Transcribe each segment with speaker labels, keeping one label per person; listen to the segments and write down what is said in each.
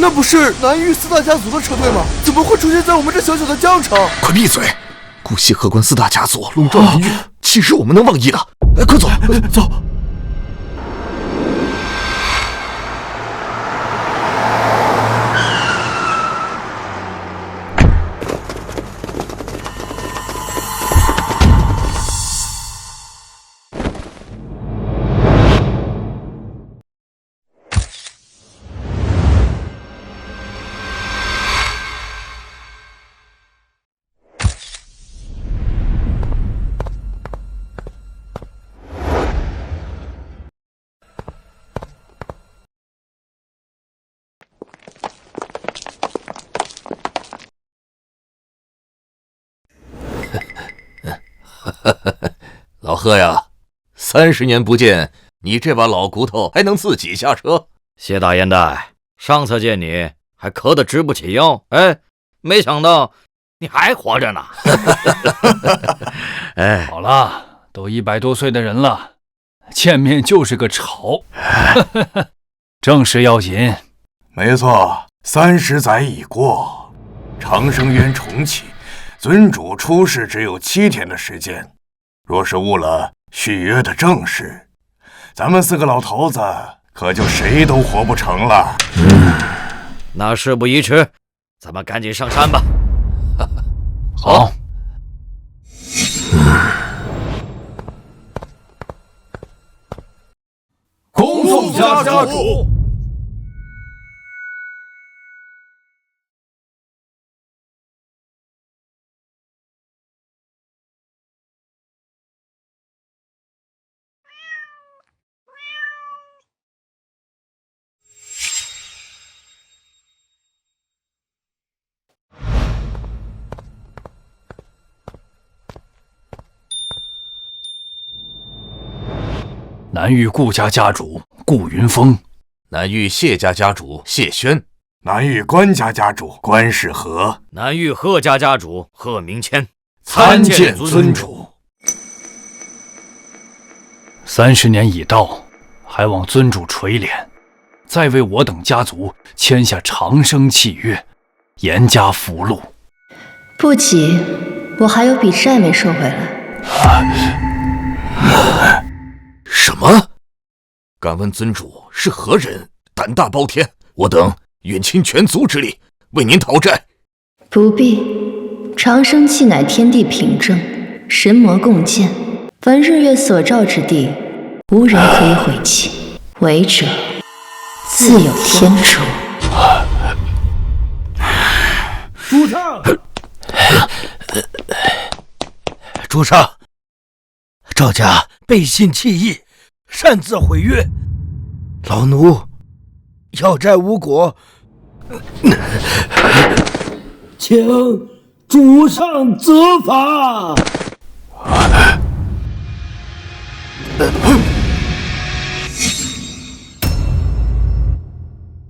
Speaker 1: 那不是南域四大家族的车队吗？怎么会出现在我们这小小的江城？
Speaker 2: 快闭嘴！姑息河关四大家族笼罩南域，岂是我们能妄议的？快走，
Speaker 1: 走！
Speaker 2: 老贺呀，30年不见，你这把老骨头还能自己下车？
Speaker 3: 谢大烟袋，上次见你还咳得直不起腰，没想到你还活着呢。
Speaker 4: 好了，都100多岁的人了，见面就是个吵。正事要紧。
Speaker 5: 没错，30载已过，长生渊重启，尊主出世只有7天的时间。若是误了续约的正事，咱们4个老头子可就谁都活不成了。
Speaker 3: 那事不宜迟，咱们赶紧上山吧。
Speaker 4: 好。
Speaker 1: 恭送家主。
Speaker 4: 南域顾家家主顾云峰，
Speaker 2: 南域谢家家主谢轩，
Speaker 5: 南域关家家主关世和，
Speaker 3: 南域贺家家主贺明谦，
Speaker 5: 参见尊主。
Speaker 4: 30年已到，还望尊主垂怜，再为我等家族签下长生契约，严加福禄。
Speaker 6: 不急，我还有笔债没收回来。
Speaker 2: 什么？敢问尊主是何人？胆大包天，我等愿倾全族之力为您讨债。
Speaker 6: 不必，长生契乃天地凭证，神魔共建，凡日月所照之地，无人可以毁弃，违者自有天诛。
Speaker 1: 主上，
Speaker 7: 主上，赵家背信弃义，擅自毁约，老奴要债无果，请主上责罚。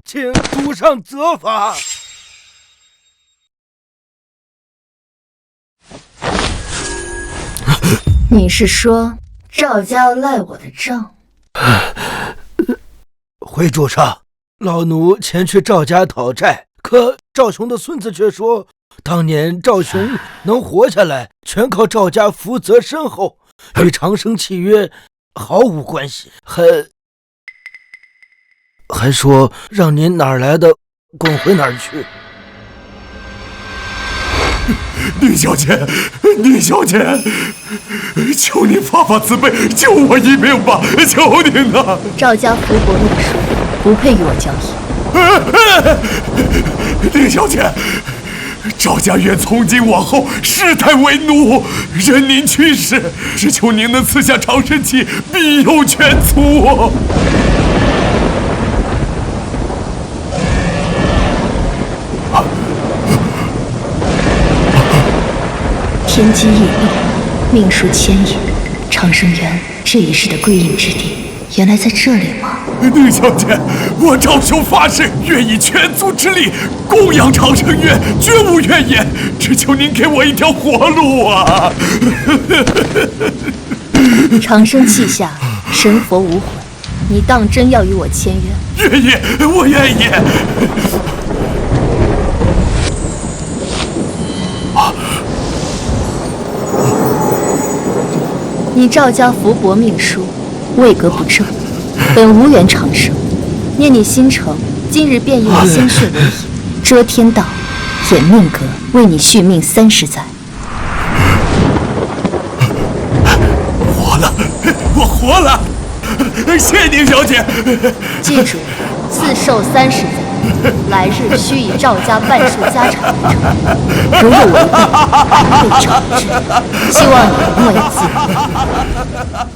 Speaker 7: 请主上责罚。
Speaker 6: 你是说赵家要赖我的账？
Speaker 7: 回主上，老奴前去赵家讨债，可赵雄的孙子却说，当年赵雄能活下来，全靠赵家福泽深厚，与长生契约毫无关系，还说让您哪儿来的滚回哪儿去。
Speaker 5: 宁小姐，宁小姐，求您发发慈悲，救我一命吧！求您啊！
Speaker 6: 赵家福薄禄数，不配与我交易。
Speaker 5: 宁小姐，赵家愿从今往后世代为奴，任您驱使，只求您能赐下长生契，庇佑全族。
Speaker 6: 天机异动，命数牵引，长生渊这一世的归隐之地，原来在这里吗？
Speaker 5: 宁小姐，我赵兄发誓，愿以全族之力供养长生渊，绝无怨言，只求您给我一条活路啊！
Speaker 6: 长生契下，神佛无魂，你当真要与我签约？
Speaker 5: 愿意，我愿意。
Speaker 6: 你赵家福薄命书，位格不正，本无缘长生。念你心诚，今日便以我鲜血为引，遮天道，掩命格，为你续命30载。
Speaker 5: 我活了！谢宁小姐。
Speaker 6: 记住，赐寿30载，来日须以赵家半数家产为证。如有违背，被惩治。希望你莫要自责。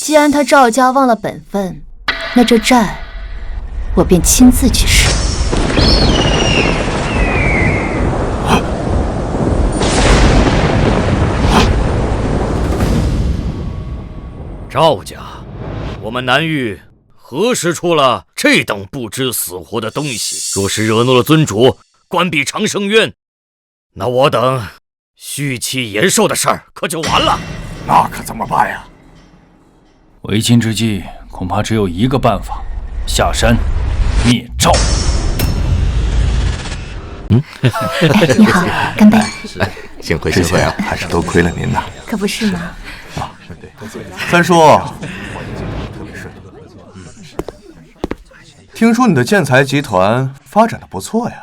Speaker 6: 既然他赵家忘了本分，那这债我便亲自去赊。
Speaker 3: 赵家，我们南域何时出了这等不知死活的东西？若是惹怒了尊主，关闭长生渊，那我等续期延寿的事儿可就完了。
Speaker 5: 那可怎么办呀？
Speaker 4: 为今之计，恐怕只有一个办法：下山灭赵。
Speaker 6: 你好，干杯！
Speaker 2: 幸会幸会啊！
Speaker 5: 还是多亏了您呐。
Speaker 6: 可不是吗？
Speaker 5: 三叔，听说你的建材集团发展的不错呀，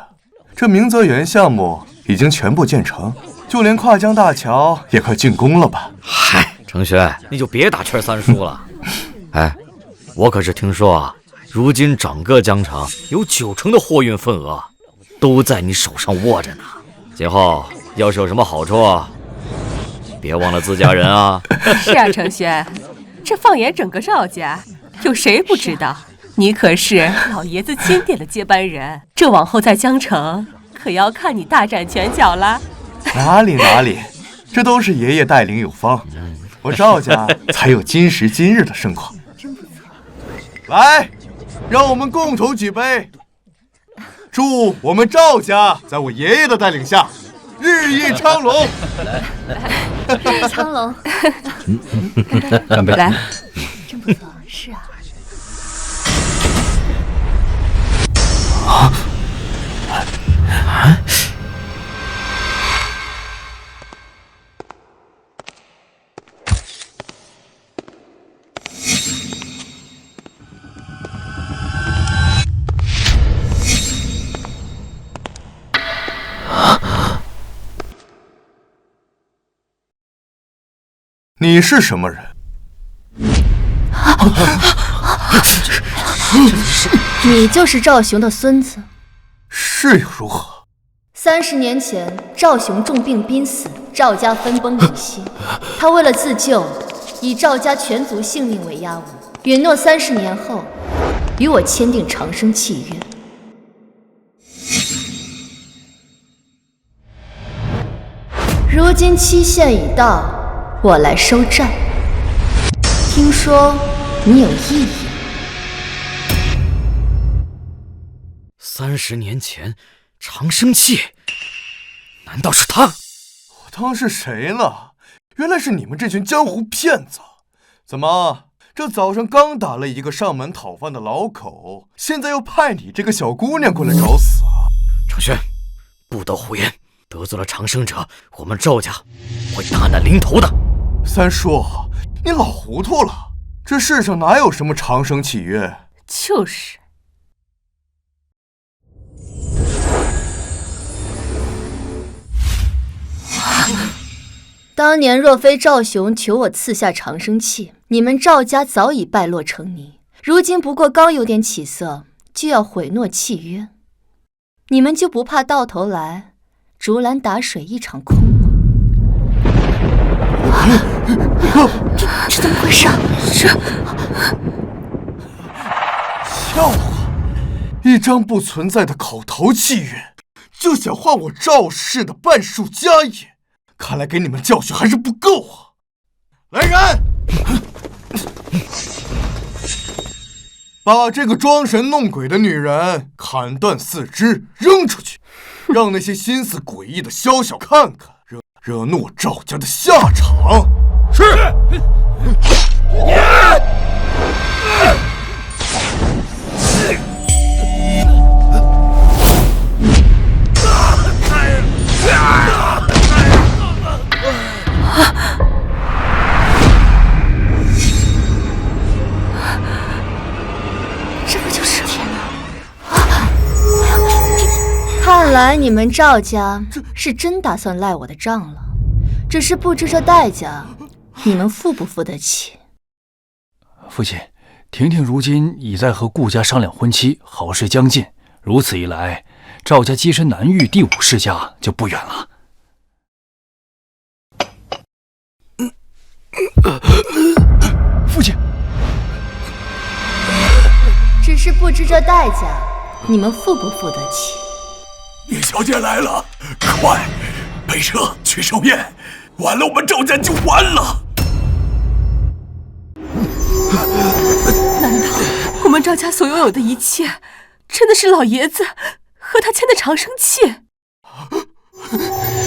Speaker 5: 这明泽园项目已经全部建成，就连跨江大桥也快竣工了吧？
Speaker 3: 嗨，程轩，你就别打趣三叔了。哎，我可是听说啊，如今整个江城有90%的货运份额都在你手上握着呢。今后要是有什么好处，别忘了自家人啊！
Speaker 8: 是啊，程轩，这放眼整个赵家，有谁不知道你可是老爷子钦点的接班人？这往后在江城，可要看你大展拳脚了。
Speaker 5: 哪里，这都是爷爷带领有方，我赵家才有今时今日的盛况。来，让我们共同举杯，祝我们赵家在我爷爷的带领下日益昌隆。
Speaker 6: 日益昌隆。
Speaker 4: 干杯！
Speaker 8: 来，
Speaker 6: 真不错，是啊。
Speaker 5: 你是什么人？
Speaker 6: 你就是赵雄的孙子。
Speaker 5: 是又如何
Speaker 6: ？30年前，赵雄重病濒死，赵家分崩离析。他为了自救，以赵家全族性命为押物，允诺30年后与我签订长生契约。如今期限已到，我来收债。听说你有异议。
Speaker 3: 30年前，长生契，难道是他？
Speaker 5: 我当是谁了？原来是你们这群江湖骗子！怎么，这早上刚打了一个上门讨饭的老口，现在又派你这个小姑娘过来找死啊？
Speaker 3: 程轩，不得胡言！得罪了长生者，我们赵家会大难临头的。
Speaker 5: 三叔，你老糊涂了，这世上哪有什么长生契约？
Speaker 8: 就是。
Speaker 6: 当年若非赵雄求我赐下长生契，你们赵家早已败落成泥。如今不过刚有点起色，就要毁诺契约，你们就不怕到头来竹篮打水一场空吗？这怎么回事？
Speaker 5: 笑话！一张不存在的口头契约，就想换我赵氏的半数家业，看来给你们教训还是不够啊！来人，把这个装神弄鬼的女人砍断四肢扔出去，让那些心思诡异的宵小看看惹怒我赵家的下场。是。
Speaker 6: 来你们赵家是真打算赖我的账了，只是不知这代价，你们付不付得起？
Speaker 4: 父亲，婷婷如今已在和顾家商量婚期，好事将近。如此一来，赵家跻身南域第5世家就不远了。父亲，
Speaker 6: 只是不知这代价，你们付不付得起？
Speaker 5: 叶小姐来了，快备车去寿宴，完了我们赵家就完了。
Speaker 8: 难道我们赵家所拥有的一切，真的是老爷子和他签的长生契？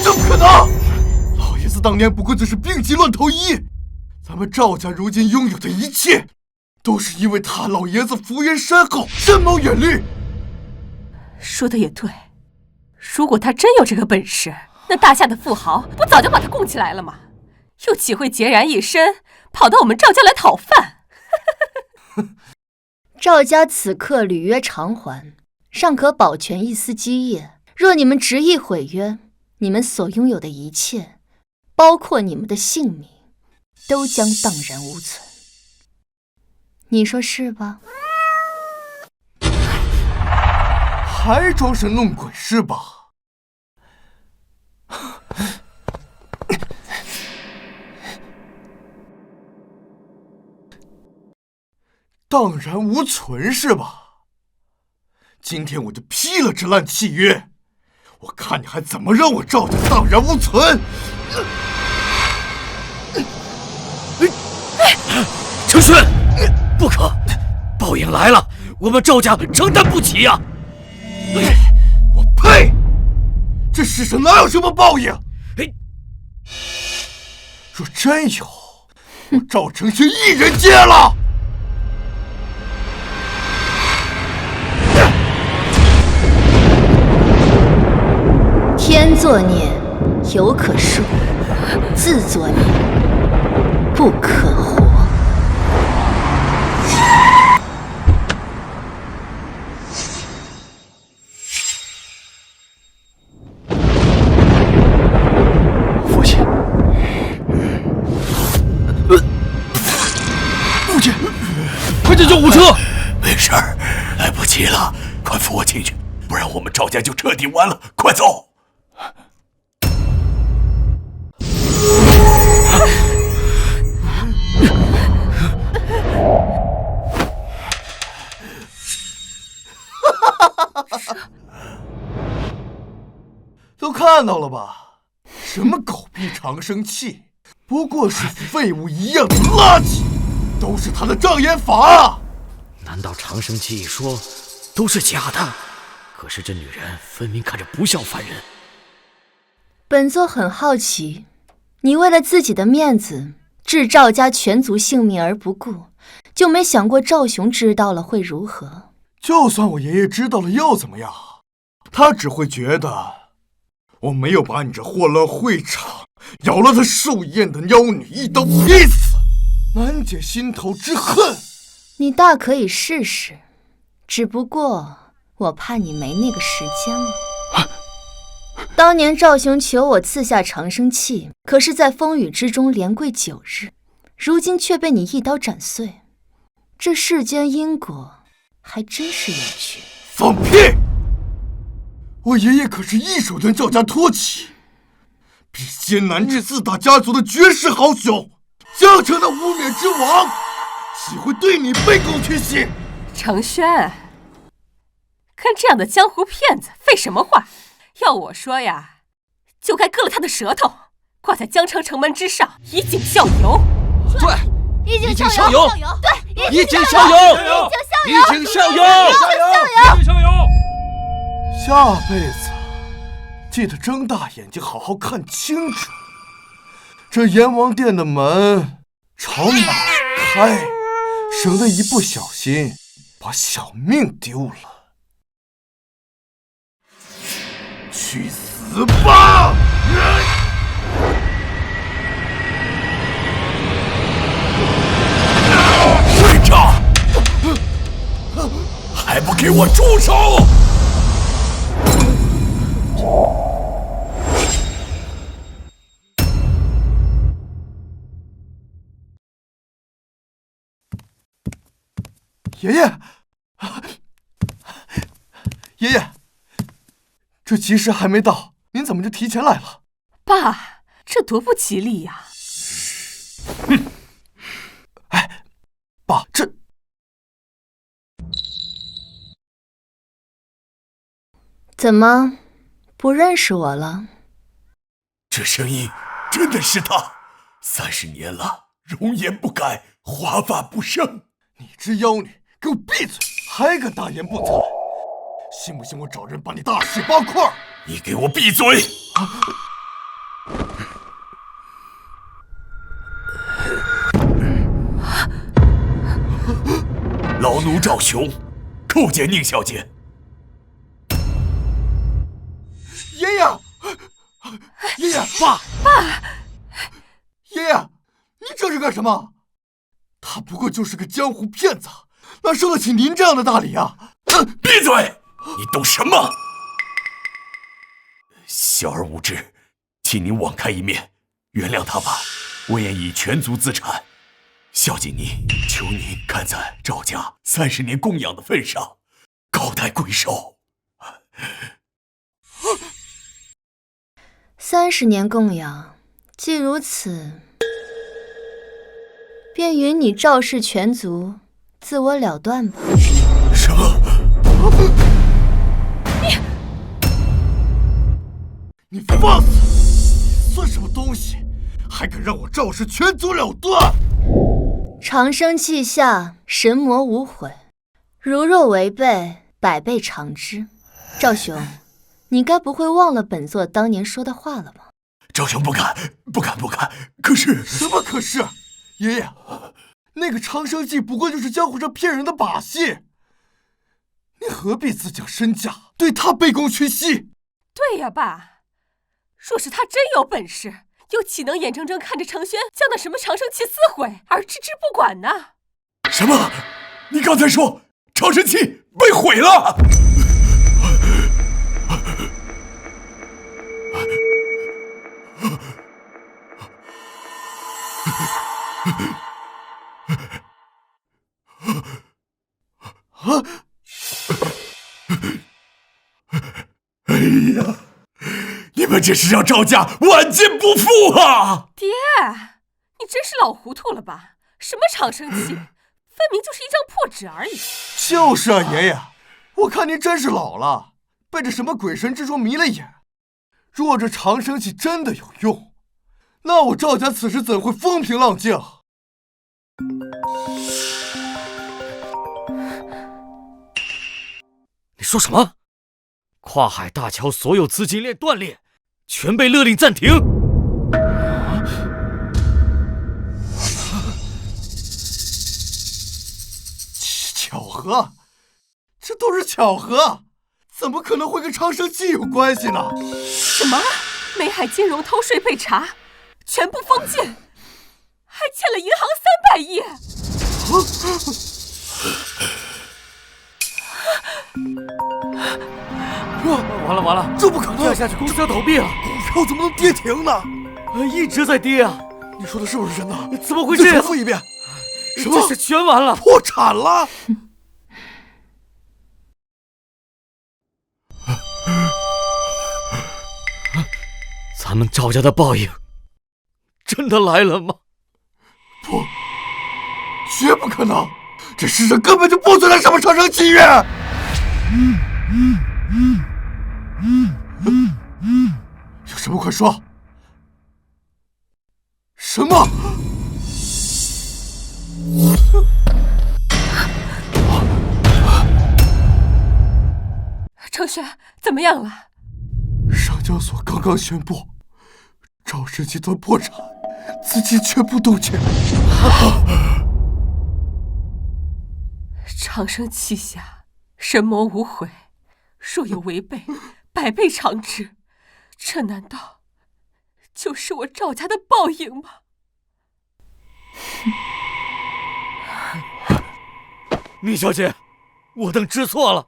Speaker 1: 怎么可能？老爷子当年不过就是病急乱投医，咱们赵家如今拥有的一切，都是因为他老爷子福缘深厚，深谋远虑。
Speaker 8: 说的也对，如果他真有这个本事，那大夏的富豪不早就把他供起来了吗？又岂会孑然一身跑到我们赵家来讨饭？
Speaker 6: 赵家此刻履约偿还，尚可保全一丝基业。若你们执意毁约，你们所拥有的一切，包括你们的性命，都将荡然无存。你说是吧？
Speaker 1: 还装神弄鬼是吧？荡然无存是吧？今天我就批了这烂契约，我看你还怎么让我赵家荡然无存！
Speaker 3: 程轩，不可，报应来了，我们赵家承担不起呀！
Speaker 1: 我呸！这世上哪有什么报应？若真有，我赵承轩一人接了。
Speaker 6: 天作孽，犹可恕；自作孽，不可活。
Speaker 4: 父亲，父亲，快叫救护车！
Speaker 5: 没事儿，来不及了，快扶我进去，不然我们赵家就彻底完了。快走！
Speaker 1: 都看到了吧？什么狗屁长生契，不过是废物一样的垃圾，都是他的障眼法。
Speaker 3: 难道长生契一说都是假的？可是这女人分明看着不像凡人。
Speaker 6: 本座很好奇，你为了自己的面子，置赵家全族性命而不顾，就没想过赵雄知道了会如何？
Speaker 1: 就算我爷爷知道了又怎么样？他只会觉得我没有把你这祸乱会场、咬了他寿宴的妖女一刀劈死，难解心头之恨。
Speaker 6: 你大可以试试，只不过我怕你没那个时间了。当年赵雄求我赐下长生契，可是在风雨之中连跪9日，如今却被你一刀斩碎。这世间因果还真是有趣。
Speaker 1: 放屁！我爷爷可是一手将赵家托起，比肩南至4大家族的绝世豪雄，江城的无冕之王，岂会对你卑躬屈膝？
Speaker 8: 程轩，跟这样的江湖骗子废什么话？要我说呀，就该割了他的舌头，挂在江城城门之上，以儆效尤。
Speaker 3: 对，
Speaker 6: 以
Speaker 3: 以儆效尤。
Speaker 6: 对，
Speaker 3: 以警效尤，以警效尤，以警效尤。
Speaker 1: 下辈子记得睁大眼睛好好看清楚，这阎王殿的门朝哪开，省得一不小心把小命丢了。去死吧！
Speaker 5: 队长，还不给我住手！
Speaker 1: 爷爷，爷爷，这吉时还没到，您怎么就提前来了？
Speaker 8: 爸，这多不吉利呀！
Speaker 1: 哼！哎，爸，这……
Speaker 6: 怎么不认识我了？
Speaker 5: 这声音真的是他，30年了，容颜不改，华发不生。
Speaker 1: 你只妖女，给我闭嘴！还敢大言不惭！信不信我找人把你大卸8块？
Speaker 5: 你给我闭嘴！老奴赵雄，叩见宁小姐。
Speaker 1: 爷爷，爷爷，
Speaker 8: 爸，
Speaker 1: 爷爷，你这是干什么？他不过就是个江湖骗子，哪受得起您这样的大礼啊？
Speaker 5: 闭嘴！你懂什么？小儿无知，请您网开一面，原谅他吧。我愿以全族资产孝敬您，求您看在赵家30年供养的份上，高抬贵手。
Speaker 6: 30年供养，既如此，便与你赵氏全族自我了断吧。
Speaker 5: 什么？
Speaker 1: 你放肆！你算什么东西？还敢让我赵氏全族了断？
Speaker 6: 长生稷下，神魔无悔。如若违背，百倍偿之。赵雄，你该不会忘了本座当年说的话了吧？
Speaker 5: 赵雄不敢。可是
Speaker 1: 什么可是？爷爷，那个长生计不过就是江湖上骗人的把戏，你何必自降身价，对他卑躬屈膝？
Speaker 8: 对呀，爸。若是他真有本事，又岂能眼睁睁看着程轩将那什么长生气撕毁而置之不管呢？
Speaker 5: 什么？你刚才说长生气被毁了？哎呀！你们这是让赵家万劫不复啊！
Speaker 8: 爹，你真是老糊涂了吧？什么长生气，分明就是一张破纸而已。
Speaker 1: 就是啊，爷爷，我看您真是老了，被这什么鬼神之说迷了眼。若这长生气真的有用，那我赵家此时怎会风平浪静？
Speaker 3: 你说什么？跨海大桥所有资金链断裂，全被勒令暂停。
Speaker 1: 巧合？这都是巧合，怎么可能会跟长生气有关系呢？
Speaker 8: 什么？梅海金融偷税被查，全部封禁，还欠了银行300亿。
Speaker 3: 完了，
Speaker 1: 这不可能！
Speaker 3: 再下去公司要倒闭了，
Speaker 1: 股票怎么能跌停呢？
Speaker 3: 一直在跌啊！
Speaker 1: 你说的是不是真的？
Speaker 3: 怎么会这样？
Speaker 1: 再重复一遍。什么？
Speaker 3: 这是全完了，
Speaker 1: 破产了！
Speaker 3: 咱们赵家的报应真的来了吗？
Speaker 1: 不，绝不可能！这世上根本就不存在什么长生契约。有什么快说！什么？
Speaker 8: 程轩，怎么样了？
Speaker 1: 上交所刚刚宣布，赵氏集团破产，资金全部冻结。
Speaker 8: 长生气下，神魔无悔，若有违背，百倍偿之。这难道就是我赵家的报应吗？
Speaker 3: 宁小姐，我等知错了，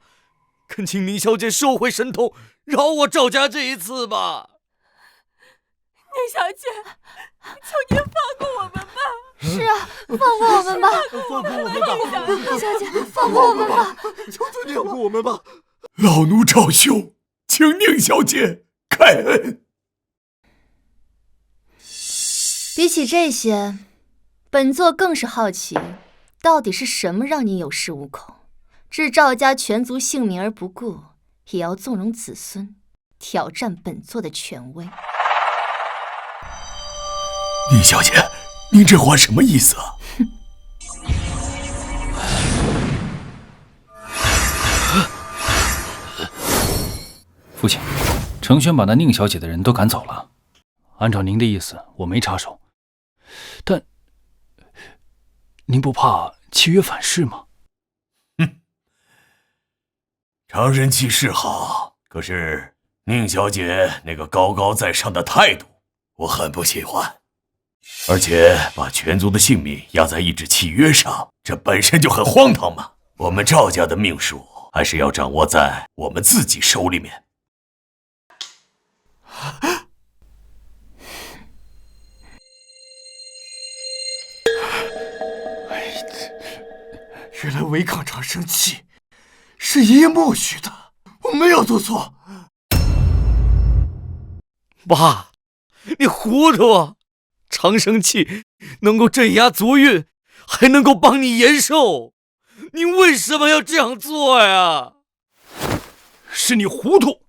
Speaker 3: 恳请宁小姐收回神通，饶我赵家这一次吧。
Speaker 8: 宁小姐，求您放过我们吧。
Speaker 6: 是啊，放过我们吧！
Speaker 7: 放过我们吧！
Speaker 6: 宁小姐，放过我们吧！
Speaker 1: 求求你放过我们吧！
Speaker 5: 老奴赵兄，请宁小姐开恩。
Speaker 6: 比起这些，本座更是好奇，到底是什么让你有恃无恐，置赵家全族性命而不顾，也要纵容子孙挑战本座的权威？
Speaker 5: 宁小姐，您这话什么意思啊？
Speaker 4: 父亲，程轩把那宁小姐的人都赶走了。按照您的意思，我没插手。但您不怕契约反噬吗？
Speaker 5: 常人气势好，可是宁小姐那个高高在上的态度，我很不喜欢。而且把全族的性命压在一纸契约上，这本身就很荒唐嘛。我们赵家的命数还是要掌握在我们自己手里面。
Speaker 1: 原来违抗长生契是爷爷默许的，我没有做错。
Speaker 3: 爸，你糊涂啊！长生契能够镇压族运，还能够帮你延寿，你为什么要这样做呀？
Speaker 4: 是你糊涂！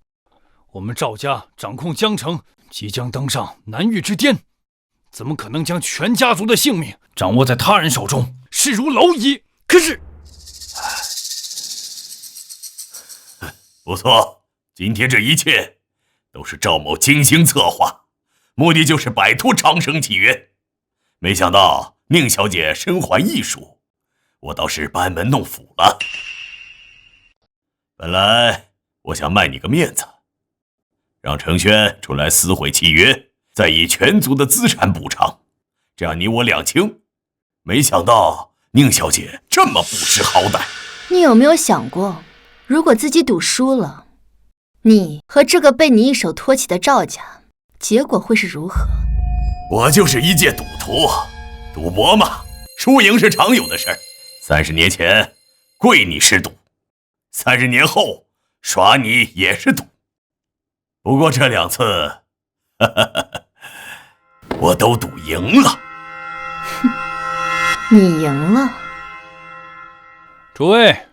Speaker 4: 我们赵家掌控江城，即将登上南域之巅，怎么可能将全家族的性命掌握在他人手中，视如蝼蚁？可是，
Speaker 5: 不错，今天这一切都是赵某精心策划，目的就是摆脱长生契约。没想到宁小姐身怀异术，我倒是班门弄斧了。本来我想卖你个面子，让程轩出来撕毁契约，再以全族的资产补偿，这样你我两清。没想到宁小姐这么不识好歹。
Speaker 6: 你有没有想过，如果自己赌输了，你和这个被你一手托起的赵家，结果会是如何？
Speaker 5: 我就是一介赌徒，赌博嘛，输赢是常有的事儿。30年前跪你是赌，30年后耍你也是赌。不过这2次，我都赌赢了。
Speaker 6: 你赢了。
Speaker 4: 诸位，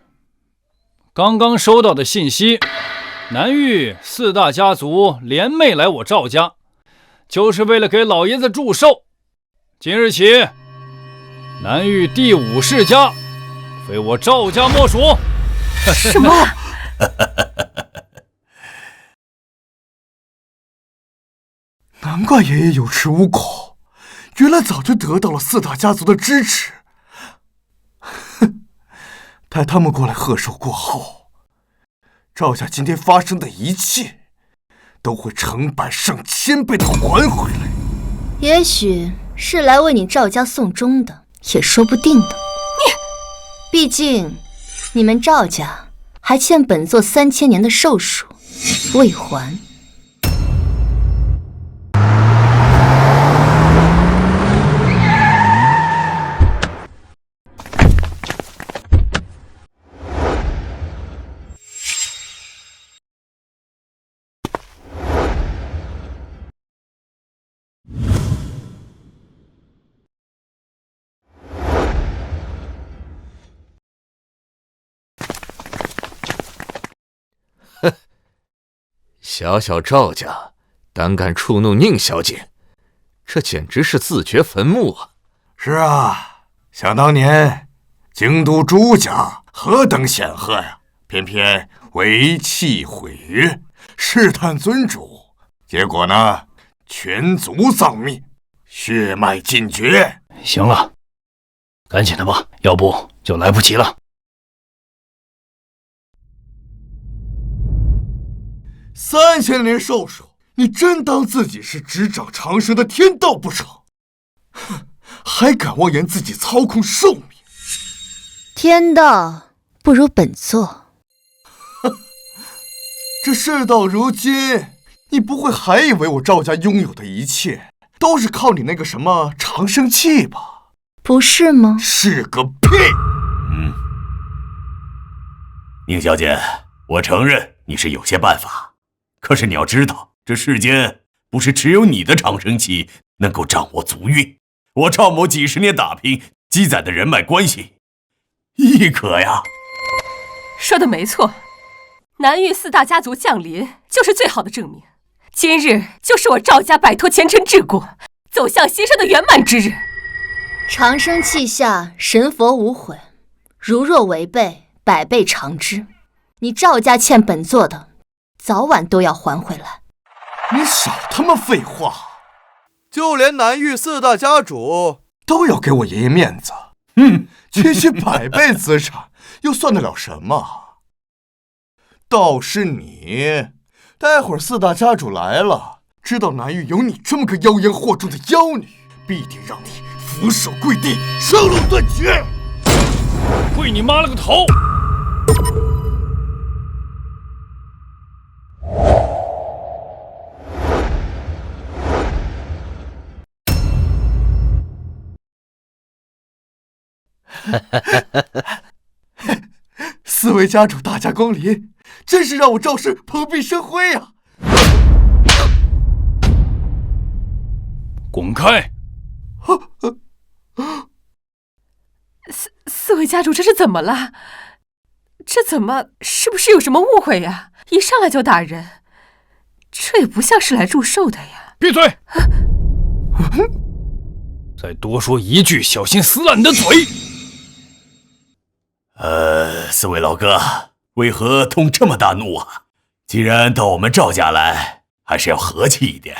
Speaker 4: 刚刚收到的信息，南域4大家族联袂来我赵家，就是为了给老爷子祝寿。今日起，南域第5世家非我赵家莫属。
Speaker 8: 什么？
Speaker 1: 难怪爷爷有恃无恐，原来早就得到了4大家族的支持。哼，待他们过来贺寿过后，赵家今天发生的一切都会成百上千倍的还回来。
Speaker 6: 也许是来为你赵家送终的，也说不定的。毕竟你们赵家还欠本座3000年的寿数未还。
Speaker 2: 小小赵家胆敢触怒宁小姐，这简直是自掘坟墓啊！
Speaker 1: 是啊，想当年京都朱家何等显赫呀，偏偏违契毁约，试探尊主，结果呢，全族丧命，血脉尽绝。
Speaker 4: 行了，赶紧的吧，要不就来不及了。
Speaker 1: 3000年寿数，你真当自己是执掌长生的天道不成？哼，还敢妄言自己操控寿命？
Speaker 6: 天道不如本座。
Speaker 1: 这事到如今，你不会还以为我赵家拥有的一切都是靠你那个什么长生契吧？
Speaker 6: 不是吗？
Speaker 1: 是个屁！
Speaker 5: 宁小姐，我承认你是有些办法，可是你要知道，这世间不是只有你的长生期能够掌握足运。我赵某几十年打拼积攒的人脉关系，亦可呀。
Speaker 8: 说的没错，南域4大家族降临就是最好的证明。今日就是我赵家摆脱前尘桎梏，走向新生的圆满之日。
Speaker 6: 长生气下，神佛无悔。如若违背，百倍偿之。你赵家欠本座的，早晚都要还回来。
Speaker 1: 你少他妈废话！就连南域4大家主都要给我爷爷面子。区区100倍资产，又算得了什么？倒是你，待会儿4大家主来了，知道南域有你这么个妖言惑众的妖女，必定让你俯首跪地，生龙断绝。
Speaker 4: 跪你妈了个头！4
Speaker 1: 位家主大驾光临，真是让我赵氏蓬荜生辉呀！
Speaker 4: 滚开！
Speaker 8: 四位家主这是怎么了？是不是有什么误会呀？一上来就打人，这也不像是来祝寿的呀！
Speaker 4: 闭嘴！再多说一句，小心撕烂你的嘴
Speaker 5: 4位老哥，为何动这么大怒啊？既然到我们赵家来，还是要和气一点，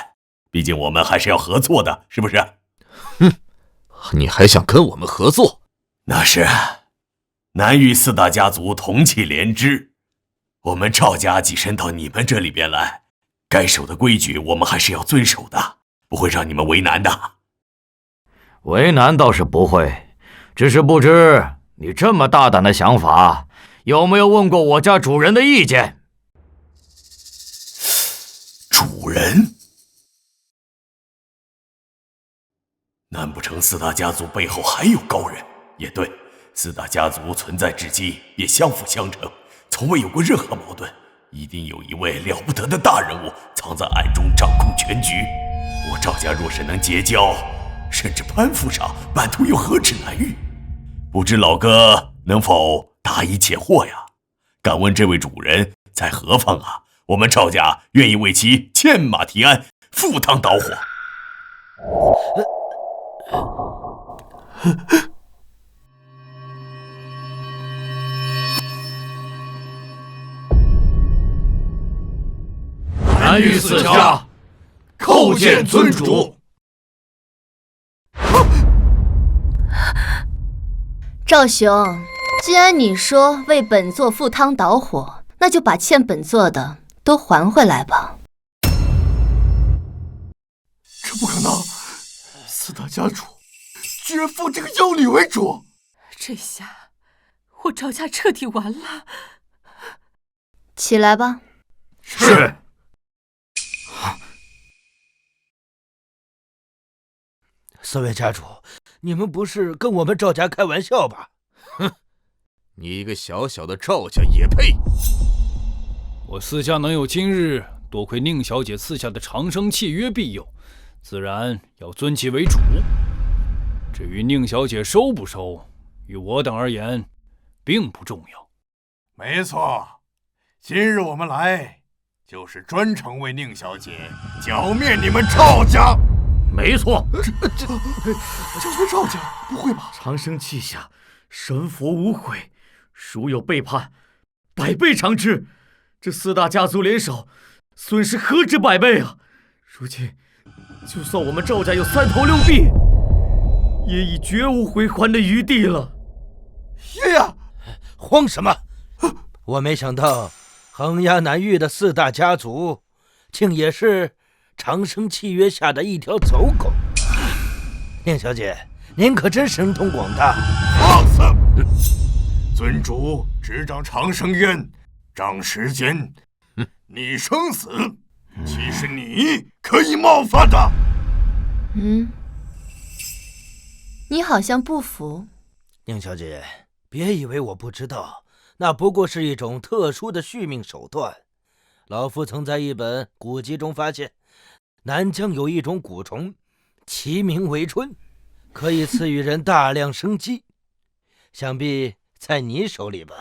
Speaker 5: 毕竟我们还是要合作的，是不是？
Speaker 2: 你还想跟我们合作？
Speaker 5: 那是，南域4大家族同气连枝，我们赵家跻身到你们这里边来，该守的规矩我们还是要遵守的，不会让你们为难的。
Speaker 3: 为难倒是不会，只是不知你这么大胆的想法，有没有问过我家主人的意见？
Speaker 5: 主人？难不成4大家族背后还有高人？也对，4大家族存在至今也相辅相成，从未有过任何矛盾，一定有一位了不得的大人物藏在暗中掌控全局。我赵家若是能结交，甚至攀附上，版图又何止南域？不知老哥能否答疑解惑呀？敢问这位主人在何方啊？我们赵家愿意为其牵马提鞍，赴汤蹈火。
Speaker 2: 南域4家叩见尊主。
Speaker 6: 赵雄，既然你说为本座赴汤蹈火，那就把欠本座的都还回来吧。
Speaker 1: 这不可能！4大家主居然奉这个妖女为主，
Speaker 8: 这下我赵家彻底完了。
Speaker 6: 起来吧。
Speaker 2: 是。
Speaker 7: 4位家主，你们不是跟我们赵家开玩笑吧？
Speaker 2: 哼，你一个小小的赵家也配？
Speaker 4: 我4家能有今日，多亏宁小姐赐下的长生契约庇佑，自然要尊其为主。至于宁小姐收不收，于我等而言，并不重要。
Speaker 5: 没错，今日我们来，就是专程为宁小姐剿灭你们赵家。
Speaker 3: 没错，
Speaker 1: 这是赵家？不会吧？
Speaker 3: 长生气下，神佛无悔，孰有背叛，百倍偿之。这4大家族联手，损失何止百倍啊！如今，就算我们赵家有3头6臂，也已绝无回还的余地了。
Speaker 1: 爷爷，
Speaker 7: 慌什么？我没想到横压南域的4大家族，竟也是长生契约下的一条走狗。宁小姐，您可真神通广大。
Speaker 5: 放肆！尊主执掌长生渊，掌时间，你生死，岂是你可以冒犯的？
Speaker 6: 你好像不服。
Speaker 7: 宁小姐，别以为我不知道，那不过是一种特殊的续命手段。老夫曾在一本古籍中发现，南疆有一种蛊虫，其名为春，可以赐予人大量生机。想必在你手里吧，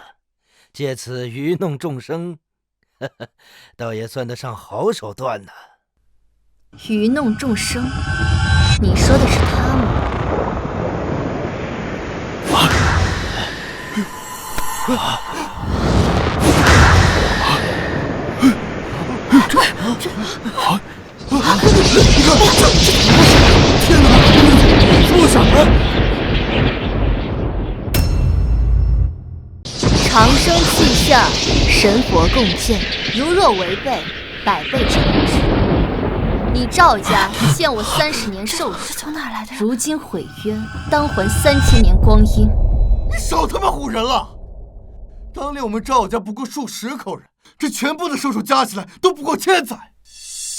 Speaker 7: 借此愚弄众生，倒也算得上好手段呢。
Speaker 6: 愚弄众生，你说的是他吗？长生气下，神佛共鉴，如若违背，百倍惩治。你赵家欠我30年寿数，
Speaker 8: 从哪来的？
Speaker 6: 如今毁约，当还3000年光阴。
Speaker 1: 你少他妈唬人了！当年我们赵家不过数10口人，这全部的寿数加起来都不过1000载。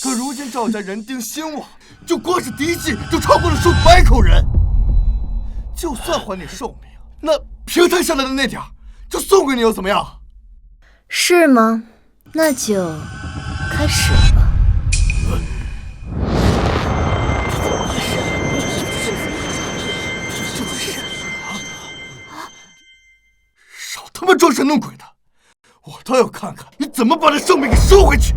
Speaker 1: 可如今赵家人丁兴旺，就光是嫡系就超过了数百口人。就算还你寿命，那平摊下来的那点儿，就送给你又怎么样？
Speaker 6: 是吗？那就开始吧。
Speaker 1: 少他妈装神弄鬼的！我倒要看看你怎么把这寿命给收回去！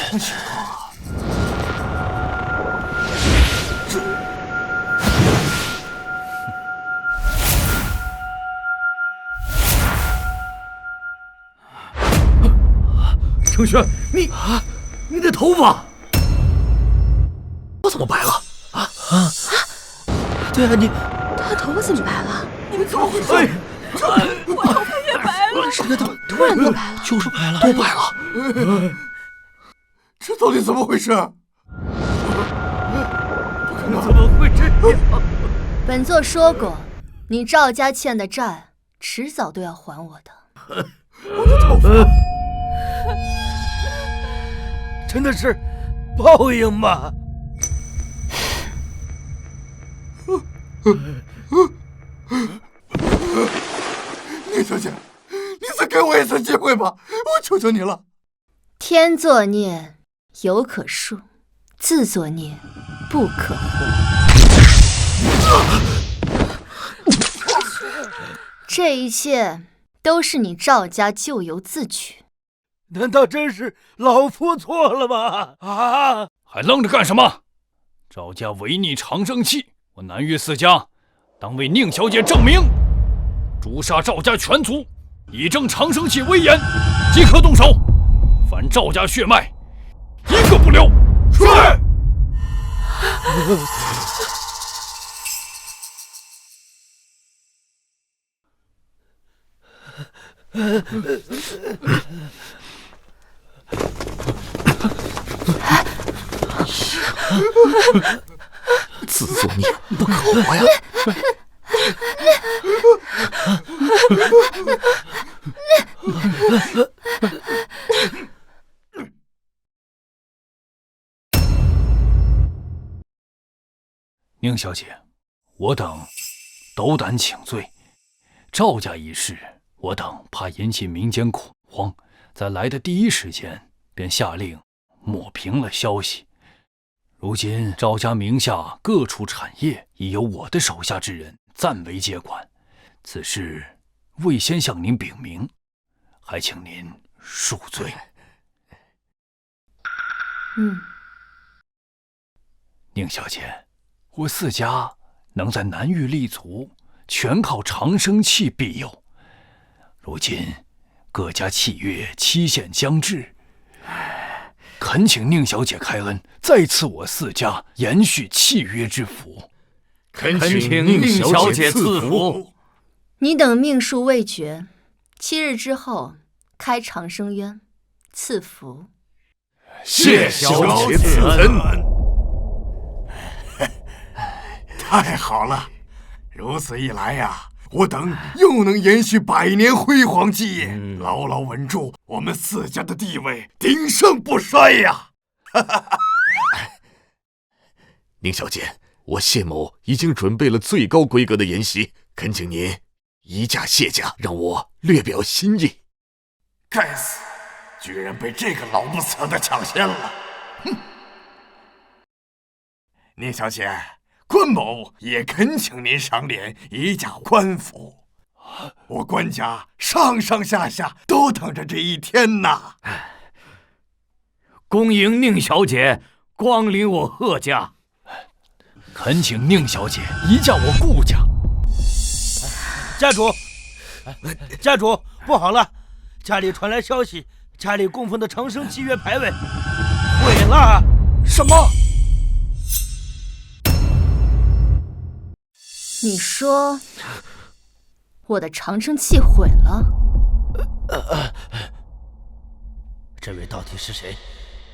Speaker 1: 什么情况啊？
Speaker 2: 程轩，你的头发，我怎么白了？
Speaker 7: 对啊，你
Speaker 8: 他头发怎么白了？
Speaker 1: 你们怎么回事？
Speaker 8: 我头发也白了，
Speaker 7: 这个
Speaker 8: 突然都白了，
Speaker 7: 就是白了，
Speaker 2: 都白了。
Speaker 1: 这到底怎么回事？
Speaker 7: 怎么会这样？
Speaker 6: 本座说过，你赵家欠的债，迟早都要还我的。
Speaker 1: 我的头发，
Speaker 7: 真的是报应吗？
Speaker 1: 宁小姐，你再给我一次机会吧，我求求你了。
Speaker 6: 天作孽犹可恕，自作孽不可活。这一切都是你赵家咎由自取。
Speaker 7: 难道真是老夫错了吗？啊！
Speaker 4: 还愣着干什么？赵家违逆长生契，我南岳4家当为宁小姐证明，诛杀赵家全族，以正长生契威严，即可动手。凡赵家血脉，一个不留。是。
Speaker 2: 自作孽不可活呀！
Speaker 4: 宁小姐，我等斗胆请罪。赵家一事，我等怕引起民间恐慌，在来的第一时间便下令抹平了消息。如今赵家名下各处产业已由我的手下之人暂为接管，此事未先向您禀明，还请您恕罪。宁小姐，我4家能在南域立足，全靠长生契庇佑。如今各家契约期限将至，恳请宁小姐开恩，再赐我4家延续契约之福。
Speaker 2: 恳请宁小姐赐福。
Speaker 6: 你等命数未决，7日之后开长生渊，赐福。
Speaker 2: 谢小姐赐恩。
Speaker 1: 太好了，如此一来呀，我等又能延续100年辉煌基业，牢牢稳住我们4家的地位，鼎盛不衰呀！哈哈哈。
Speaker 2: 宁小姐，我谢某已经准备了最高规格的筵席，恳请您移驾谢驾，让我略表心意。
Speaker 5: 该死，居然被这个老不死的抢先了！哼！宁小姐，关某也恳请您赏脸移驾官府。我关家上上下下都等着这一天呐！
Speaker 3: 恭迎宁小姐光临我贺家。
Speaker 4: 恳请宁小姐移驾我顾家。
Speaker 7: 家主，家主，不好了！家里传来消息，家里供奉的长生契约牌位毁了。
Speaker 2: 什么？
Speaker 6: 你说我的长生契毁了？
Speaker 7: 这位到底是谁？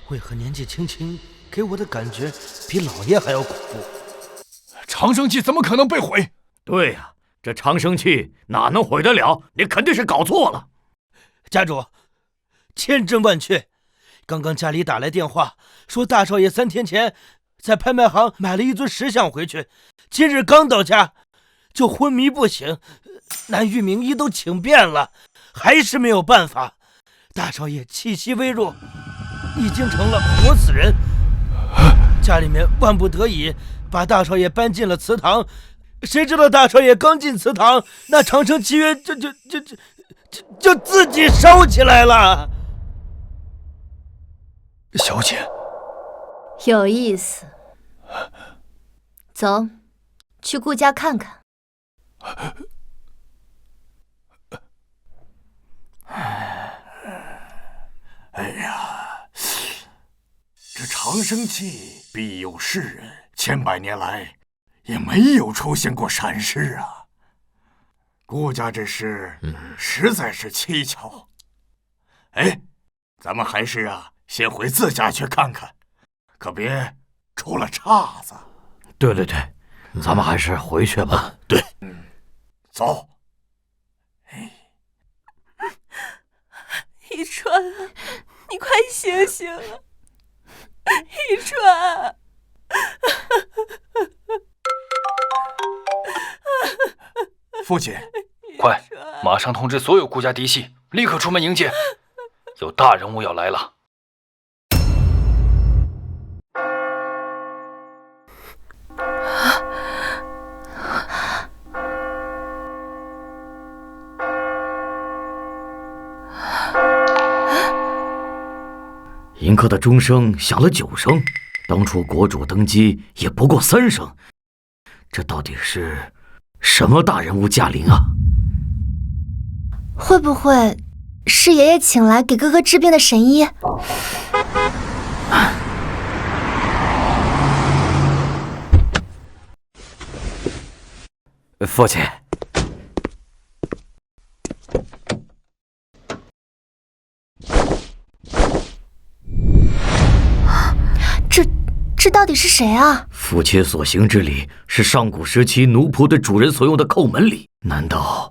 Speaker 7: 为何年纪轻轻，给我的感觉比老爷还要恐怖？
Speaker 4: 长生契怎么可能被毁？
Speaker 3: 对呀，这长生契哪能毁得了？你肯定是搞错了。
Speaker 7: 家主，千真万确。刚刚家里打来电话，说大少爷3天前在拍卖行买了一尊石像回去，今日刚到家就昏迷不醒，南域名医都请遍了，还是没有办法。大少爷气息微弱，已经成了活死人。家里面万不得已把大少爷搬进了祠堂，谁知道大少爷刚进祠堂，那长生契约就自己烧起来了。
Speaker 4: 小姐，
Speaker 6: 有意思。走，去顾家看看。
Speaker 5: 哎呀，这长生契庇佑世人，千百年来也没有出现过闪失啊。顾家这事实在是蹊跷。哎，咱们还是先回自家去看看，可别出了岔子。
Speaker 3: 对，咱们还是回去吧。
Speaker 2: 对，
Speaker 5: 走。
Speaker 8: 一川，你快醒醒啊！一川，
Speaker 5: 父亲，
Speaker 4: 快，马上通知所有顾家嫡系，立刻出门迎接，有大人物要来了。
Speaker 3: 迎客的钟声响了9声，当初国主登基也不过3声，这到底是什么大人物驾临啊？
Speaker 6: 会不会是爷爷请来给哥哥治病的神医？
Speaker 3: 父亲，
Speaker 6: 这到底是谁啊？
Speaker 3: 父亲所行之礼是上古时期奴仆对主人所用的叩门礼，难道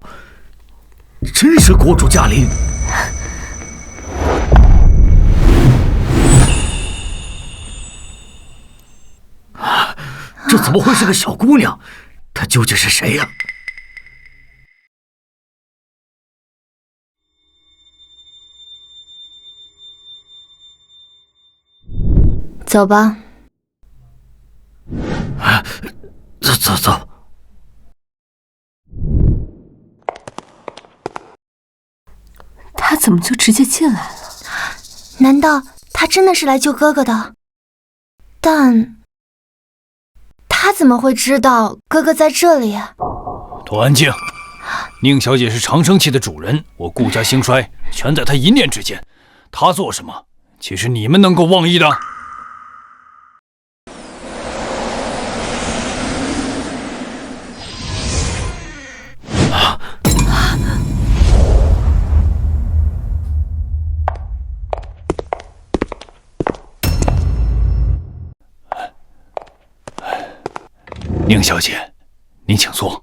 Speaker 3: 真是国主驾临？这怎么会是个小姑娘？她究竟是谁呀？
Speaker 6: 走吧。
Speaker 3: 走。
Speaker 8: 他怎么就直接进来了？
Speaker 6: 难道他真的是来救哥哥的？但他怎么会知道哥哥在这里？
Speaker 4: 都安静！宁小姐是长生契的主人，我顾家兴衰全在她一念之间。她做什么，岂是你们能够妄议的？宁小姐，您请坐。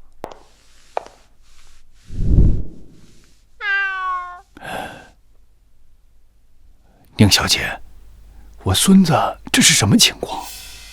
Speaker 4: 宁小姐，我孙子这是什么情况？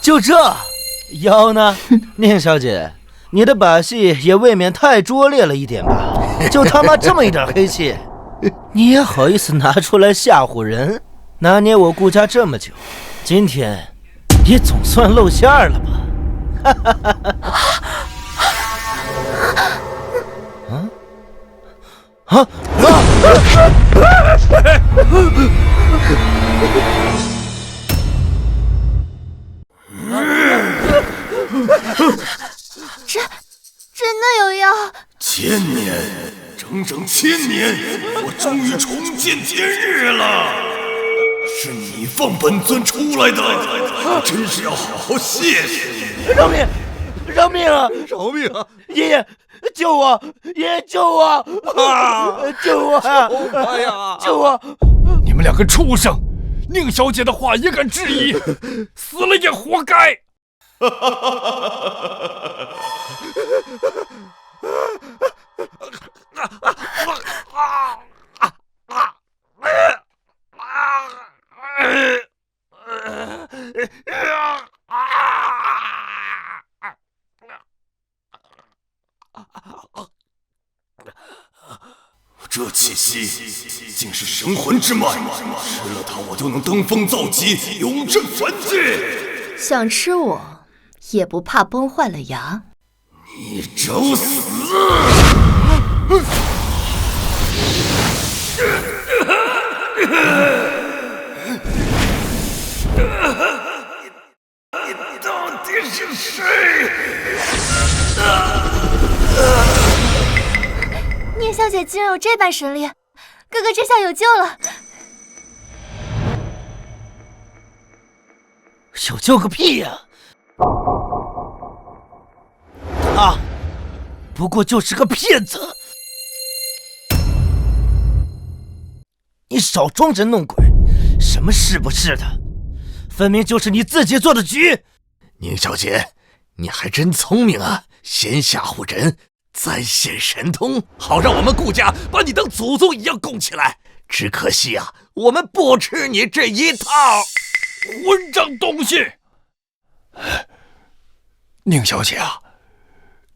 Speaker 7: 就这，妖呢？宁小姐，你的把戏也未免太拙劣了一点吧？就他妈这么一点黑气，你也好意思拿出来吓唬人？拿捏我顾家这么久，今天也总算露馅了吧？
Speaker 6: 真的有妖！
Speaker 5: 千年，整整1000年，我终于重见天日了。是你放本尊出来的，真是要好好谢谢你。
Speaker 7: 饶命！饶命啊！
Speaker 2: 饶命啊！
Speaker 7: 爷爷，救我！爷爷，救我！啊！救我！
Speaker 2: 哎呀！
Speaker 7: 救我！
Speaker 4: 你们两个畜生！宁小姐的话也敢质疑，死了也活该！
Speaker 5: 这气息竟是神魂之脉，吃了它我就能登峰造极，永镇凡界。
Speaker 6: 想吃我，也不怕崩坏了牙。
Speaker 5: 你找死！你到底是谁？
Speaker 6: 宁小姐竟然有这般神力，哥哥这下有救了。
Speaker 7: 有救个屁呀！他不过就是个骗子。你少装神弄鬼，什么是不是的，分明就是你自己做的局。
Speaker 2: 宁小姐，你还真聪明啊，先吓唬人，再现神通，好让我们顾家把你当祖宗一样供起来。只可惜啊，我们不吃你这一套。
Speaker 4: 混账东西！宁小姐啊，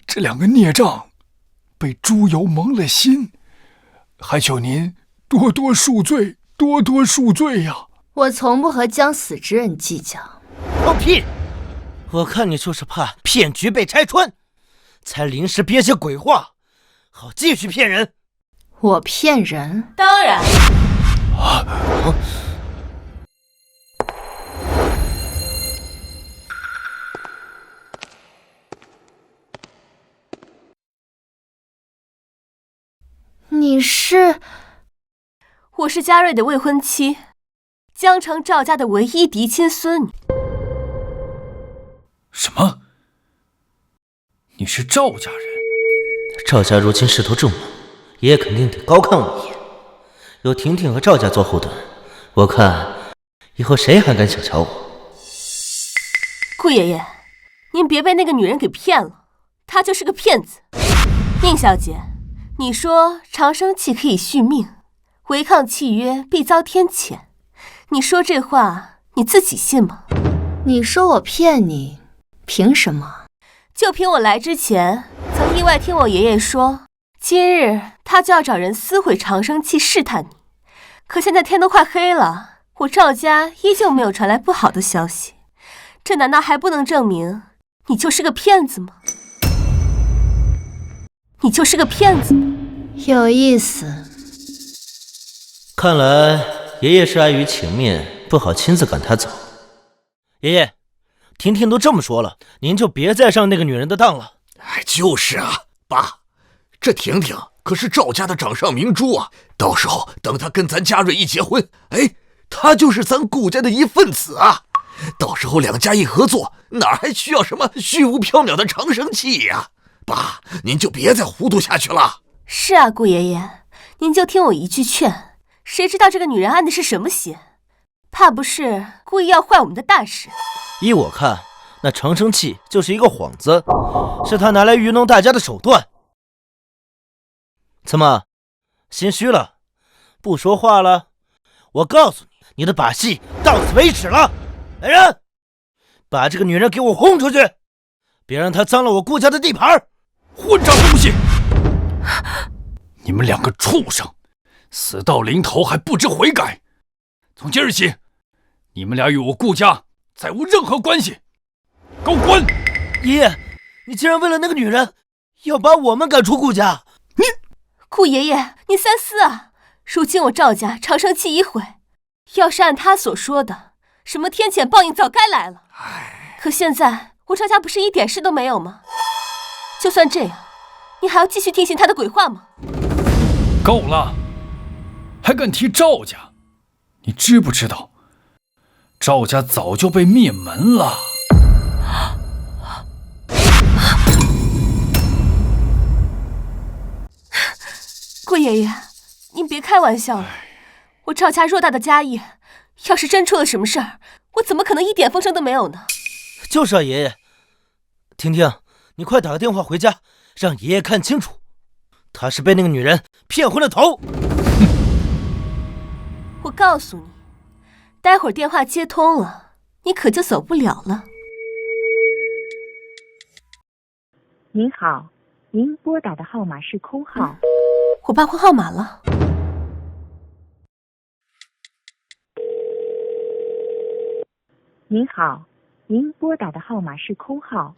Speaker 4: 这两个孽障被猪油蒙了心，还求您多多恕罪，多多恕罪呀！
Speaker 6: 我从不和将死之人计较。
Speaker 7: 放屁！我看你就是怕骗局被拆穿，才临时编些鬼话，好继续骗人。
Speaker 6: 我骗人？
Speaker 8: 当然。
Speaker 6: 你是？
Speaker 8: 我是嘉瑞的未婚妻，江城赵家的唯一嫡亲孙女。
Speaker 4: 什么？你是赵家人？
Speaker 7: 赵家如今势头正猛，爷爷肯定得高看我一眼。有婷婷和赵家做后盾，我看以后谁还敢小瞧我？
Speaker 8: 顾爷爷，您别被那个女人给骗了，她就是个骗子。宁小姐，你说长生契可以续命，违抗契约必遭天谴，你说这话你自己信吗？
Speaker 6: 你说我骗你，凭什么？
Speaker 8: 就凭我来之前曾意外听我爷爷说，今日他就要找人撕毁长生契试探你。可现在天都快黑了，我赵家依旧没有传来不好的消息，这难道还不能证明你就是个骗子吗？你就是个骗子吗？
Speaker 6: 有意思。
Speaker 7: 看来爷爷是碍于情面，不好亲自赶他走。爷爷，婷婷都这么说了，您就别再上那个女人的当了。
Speaker 2: 哎，就是啊，爸，这婷婷可是赵家的掌上明珠啊，到时候等她跟咱嘉瑞一结婚，哎，她就是咱顾家的一份子啊。到时候两家一合作，哪还需要什么虚无缥缈的长生契呀？爸，您就别再糊涂下去了。
Speaker 8: 是啊，顾爷爷，您就听我一句劝，谁知道这个女人安的是什么心？怕不是故意要坏我们的大事？
Speaker 7: 依我看，那长生器就是一个幌子，是他拿来愚弄大家的手段。怎么，心虚了？不说话了？我告诉你，你的把戏到此为止了。来人，把这个女人给我轰出去，别让她脏了我顾家的地盘。
Speaker 4: 混账东西！你们两个畜生，死到临头还不知悔改！从今日起，你们俩与我顾家再无任何关系，给我滚！
Speaker 7: 爷爷，你竟然为了那个女人，要把我们赶出顾家？
Speaker 8: 顾爷爷，你三思啊！如今我赵家长生器已毁，要是按他所说的，什么天谴报应早该来了。可现在我赵家不是一点事都没有吗？就算这样，你还要继续听信他的鬼话吗？
Speaker 4: 够了，还敢提赵家？你知不知道，赵家早就被灭门了。
Speaker 8: 顾爷爷，您别开玩笑了。我赵家偌大的家业，要是真出了什么事儿，我怎么可能一点风声都没有呢？
Speaker 7: 就是啊，爷爷。婷婷，你快打个电话回家，让爷爷看清楚，他是被那个女人骗昏了头。
Speaker 8: 我告诉你，待会儿电话接通了，你可就走不了了。
Speaker 9: 您好，您拨打的号码是空号。
Speaker 8: 我报空号码了。
Speaker 9: 您好，您拨打的号码是空号。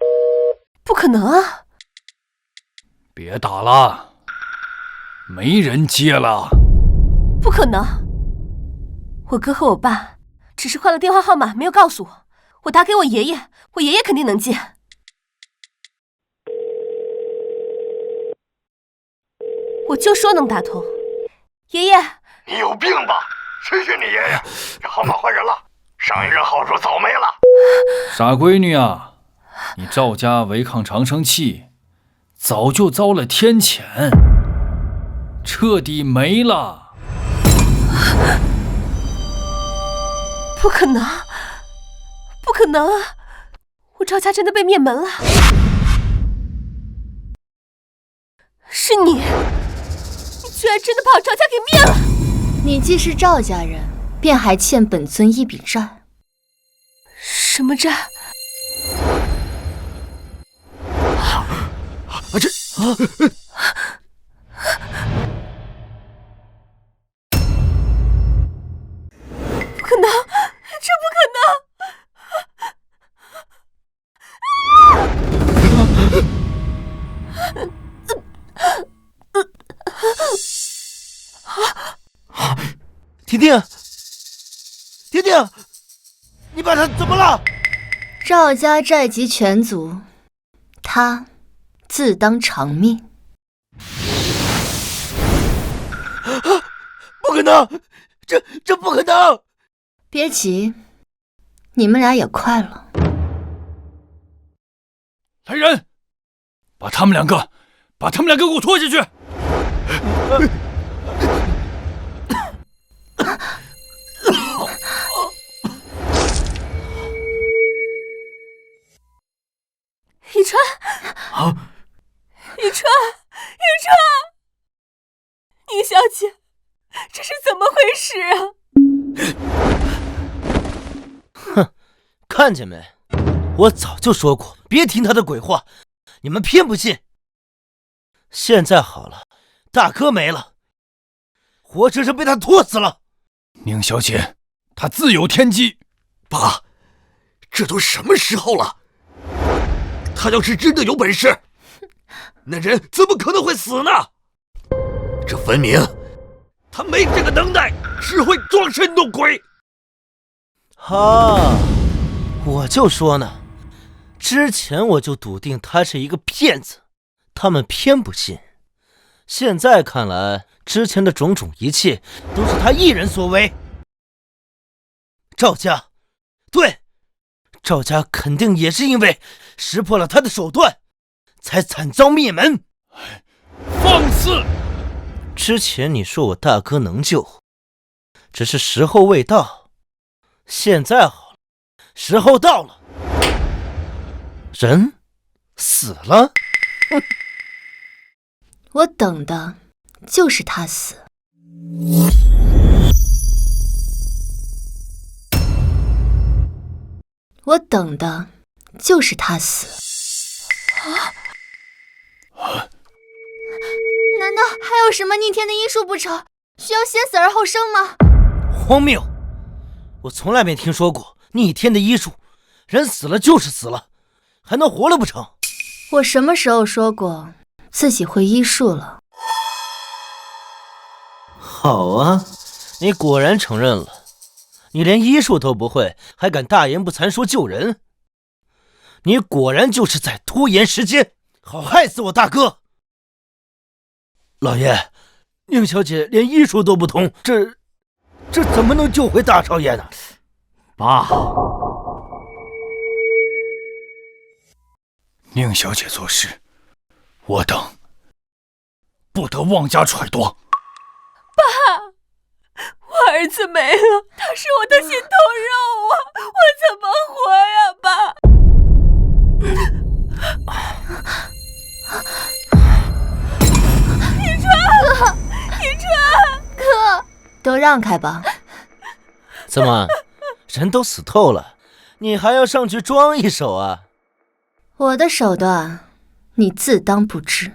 Speaker 8: 不可能啊！
Speaker 4: 别打了，没人接了。
Speaker 8: 不可能！我哥和我爸只是换了电话号码，没有告诉我。我打给我爷爷，我爷爷肯定能接。我就说能打通。爷爷，
Speaker 5: 你有病吧？谁是你爷爷？这号码换人了，上一任号主早没了。
Speaker 4: 傻闺女啊，你赵家违抗长生器，早就遭了天谴，彻底没了。
Speaker 8: 不可能，不可能啊！我赵家真的被灭门了。是你，你居然真的把我赵家给灭了！
Speaker 6: 你既是赵家人，便还欠本尊一笔债。
Speaker 8: 什么债？不可能，这不可能！
Speaker 7: 婷婷，婷婷，你把他怎么了？
Speaker 6: 赵家债及全族，他自当偿命。
Speaker 7: 不可能，这不可能！
Speaker 6: 别急，你们俩也快了。
Speaker 4: 来人，把他们两个给我拖下去！
Speaker 8: 雨川，雨川，宁小姐，这是怎么回事啊？
Speaker 7: 哼，看见没？我早就说过，别听他的鬼话，你们偏不信。现在好了，大哥没了，活生生被他拖死了。
Speaker 4: 宁小姐，她自有天机。
Speaker 2: 爸，这都什么时候了？他要是真的有本事，那人怎么可能会死呢？这分明他没这个能耐，只会装神弄鬼。
Speaker 7: 哈，我就说呢，之前我就笃定他是一个骗子，他们偏不信。现在看来，之前的种种一切都是他一人所为。赵家，对，赵家肯定也是因为识破了他的手段，才惨遭灭门。
Speaker 4: 放肆！
Speaker 7: 之前你说我大哥能救，只是时候未到。现在好了，时候到了。人死了？
Speaker 6: 我等的就是他死。我等的就是他死。
Speaker 10: 难道还有什么逆天的医术不成？需要先死而后生吗？
Speaker 7: 荒谬！我从来没听说过逆天的医术，人死了就是死了，还能活了不成？
Speaker 6: 我什么时候说过自己会医术了？
Speaker 7: 好啊，你果然承认了，你连医术都不会，还敢大言不惭说救人？你果然就是在拖延时间，好害死我大哥！老爷，宁小姐连医术都不通，这怎么能救回大少爷呢？
Speaker 4: 爸，宁小姐做事，我等不得妄加揣度。
Speaker 8: 爸，我儿子没了，他是我的心头肉啊，我怎么活呀，爸？一川，
Speaker 10: 哥，
Speaker 6: 都让开吧。
Speaker 7: 怎么，人都死透了，你还要上去装一手啊？
Speaker 6: 我的手段，你自当不知。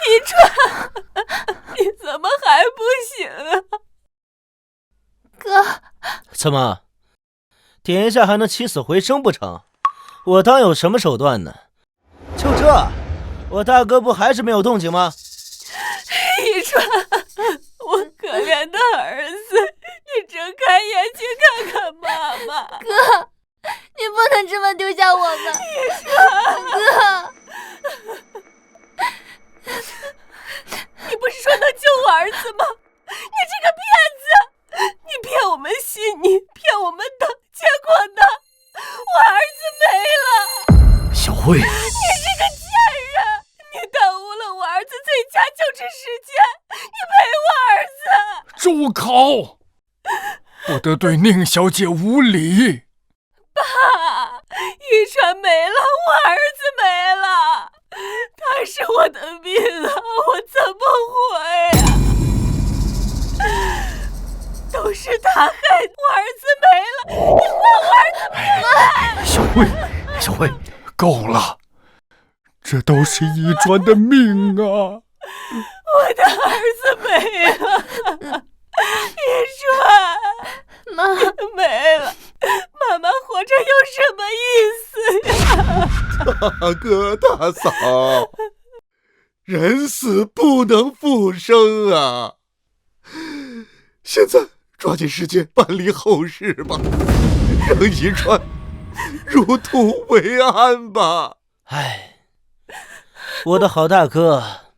Speaker 8: 一川，你怎么还不醒啊？
Speaker 10: 哥，
Speaker 7: 怎么，点一下还能起死回生不成？我当有什么手段呢？就这，我大哥不还是没有动静吗？
Speaker 8: 一川，我可怜的儿子，你睁开眼睛看看妈妈。
Speaker 10: 哥，你不能这么丢下我们。
Speaker 8: 一川，
Speaker 10: 哥，
Speaker 8: 你不是说能救我儿子吗？你这个骗子！你骗我们信你，骗我们等，结果呢？我儿子没了！
Speaker 3: 小慧，
Speaker 8: 你这个贱人！你耽误了我儿子最佳救治时间，你赔我儿子！
Speaker 4: 住口！不得对宁小姐无礼！
Speaker 8: 爸，遗传没了，我儿子没了，他是我的命啊，我怎么活呀？都是他害的，我儿子没了，你换我儿子命来！
Speaker 3: 小慧，
Speaker 4: 够了，这都是遗传的命啊！
Speaker 8: 我的儿子没了，遗传，
Speaker 10: 妈
Speaker 8: 没了，妈妈活着有什么意思呀？
Speaker 2: 大哥大嫂，人死不能复生啊！现在抓紧时间办理后事吧，让遗传入土为安吧。
Speaker 7: 唉，我的好大哥，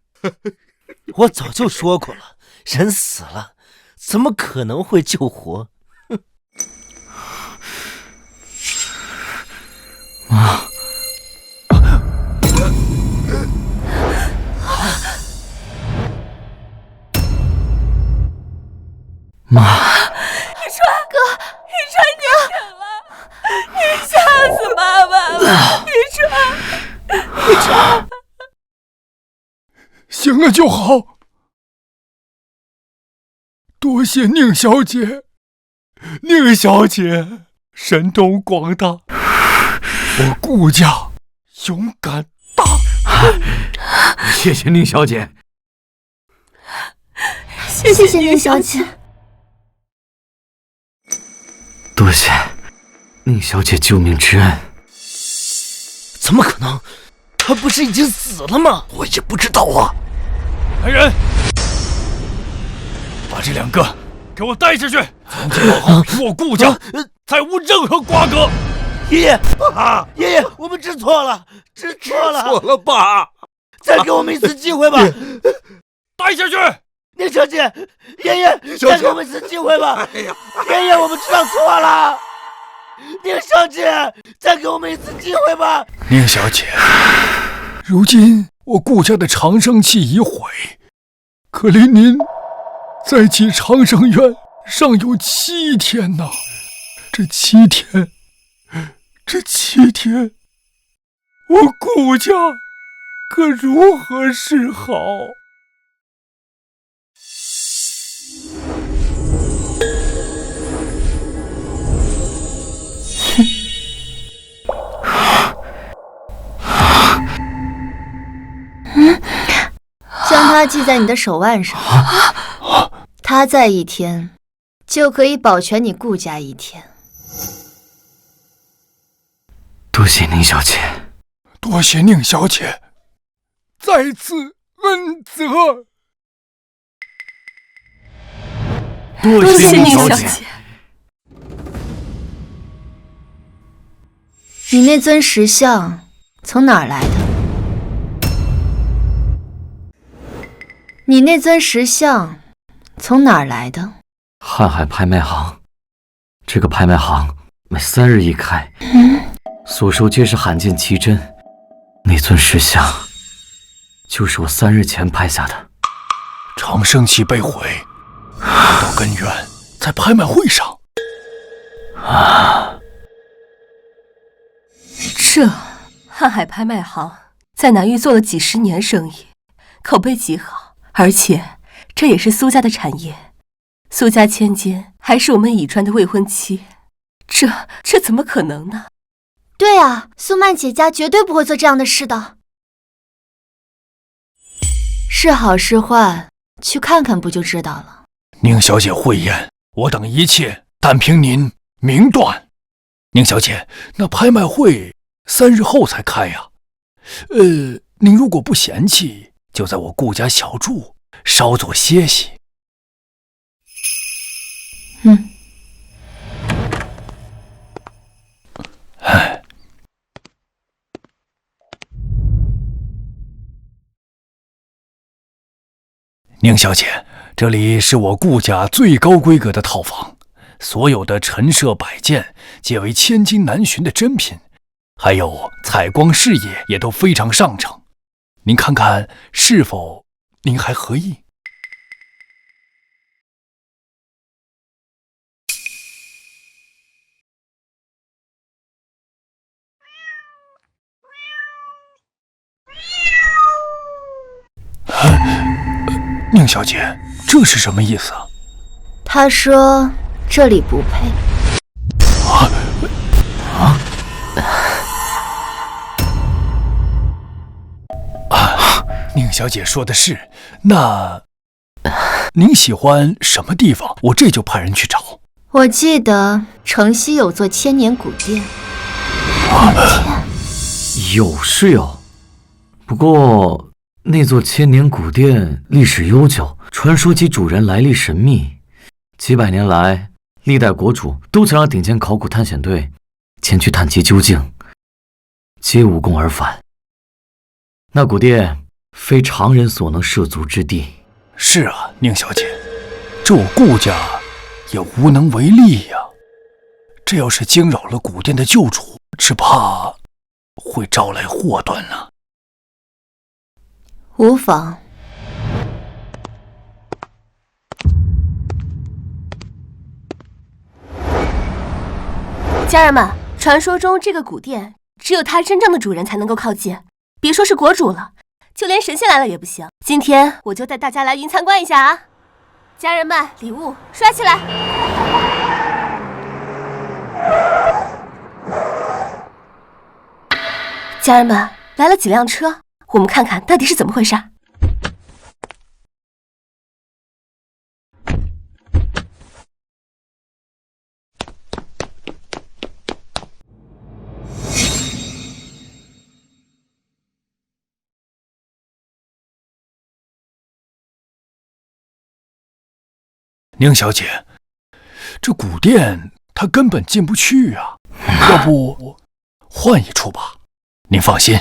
Speaker 7: 我早就说过了，人死了，怎么可能会救活？
Speaker 3: 妈，妈，
Speaker 8: 遗传哥，遗传你醒了，你吓死妈妈了，遗传，
Speaker 4: 醒了就好。多谢宁小姐，宁小姐神通广大，我顾家勇敢大。
Speaker 3: 谢谢宁小姐。
Speaker 10: 谢谢宁小姐。
Speaker 3: 多谢宁小姐救命之恩。
Speaker 7: 怎么可能？他不是已经死了吗？
Speaker 3: 我也不知道啊。
Speaker 4: 来人，把这两个给我带下去！从今往后，与我顾家再无任何瓜葛。
Speaker 7: 爷爷，爷爷，我们知错了，知错了，
Speaker 2: 错了爸，
Speaker 7: 再给我们一次机会吧。
Speaker 4: 带下去！
Speaker 7: 宁小姐，爷爷，再给我们一次机会吧。爷爷，我们知道错了。宁小姐，再给我们一次机会吧。
Speaker 4: 宁小姐，如今我顾家的长生期已毁，可离您再起长生院尚有7天呐。这7天，我顾家可如何是好？
Speaker 6: 将它系在你的手腕上，它在1天，就可以保全你顾家1天。
Speaker 3: 多谢宁小姐，
Speaker 4: 多谢宁小姐，再次恩泽。
Speaker 3: 多谢宁小姐。
Speaker 6: 你那尊石像从哪儿来的？你那尊石像从哪儿来的？
Speaker 3: 瀚海拍卖行，这个拍卖行每3日一开，所收皆是罕见奇珍。那尊石像就是我3日前拍下的。
Speaker 4: 长生期被毁，找到根源在拍卖会上。
Speaker 8: 这瀚海拍卖行在南域做了几10年生意，口碑极好，而且这也是苏家的产业。苏家千金还是我们以川的未婚妻，这怎么可能呢？
Speaker 10: 对啊，苏曼姐家绝对不会做这样的事的。
Speaker 6: 是好是坏，去看看不就知道了。
Speaker 4: 宁小姐慧眼，我等一切但凭您明断。宁小姐，那拍卖会3日后才开呀。您如果不嫌弃，就在我顾家小住，稍作歇息。宁小姐，这里是我顾家最高规格的套房，所有的陈设摆件皆为千金难寻的珍品，还有采光视野也都非常上乘。您看看是否您还合意？宁小姐，这是什么意思啊？
Speaker 6: 他说这里不配。宁小姐说的是，那您喜欢什么地方？我这就派人去找。我记得城西有座千年古殿。
Speaker 3: 有是有，不过那座千年古殿历史悠久，传说其主人来历神秘。几百年来，历代国主都曾让顶尖考古探险队前去探其究竟，皆无功而返。那古殿非常人所能涉足之地。
Speaker 4: 是啊，宁小姐，这我顾家也无能为力呀。这要是惊扰了古殿的旧主，只怕会招来祸端呢。
Speaker 6: 无妨。
Speaker 8: 家人们，传说中这个古殿只有它真正的主人才能够靠近，别说是国主了，就连神仙来了也不行。今天我就带大家来云参观一下啊！家人们，礼物刷起来！家人们，来了几辆车，我们看看到底是怎么回事。
Speaker 4: 宁小姐，这古殿她根本进不去啊，要不换一处吧？您放心，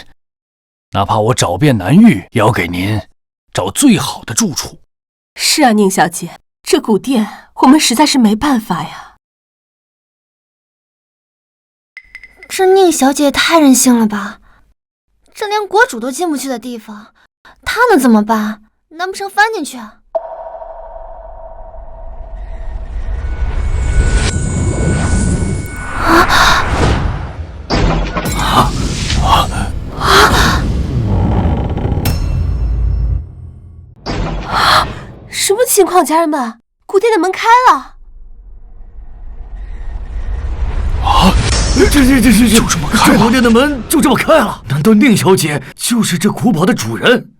Speaker 4: 哪怕我找遍南域，也要给您找最好的住处。
Speaker 8: 是啊，宁小姐，这古殿我们实在是没办法呀。
Speaker 10: 这宁小姐也太任性了吧！这连国主都进不去的地方，她能怎么办？难不成翻进去啊？
Speaker 8: 什么情况，家人们？古殿的门开了！
Speaker 3: 啊！这就这么开了？这古殿的门就这么开了？难道宁小姐就是这古堡的主人？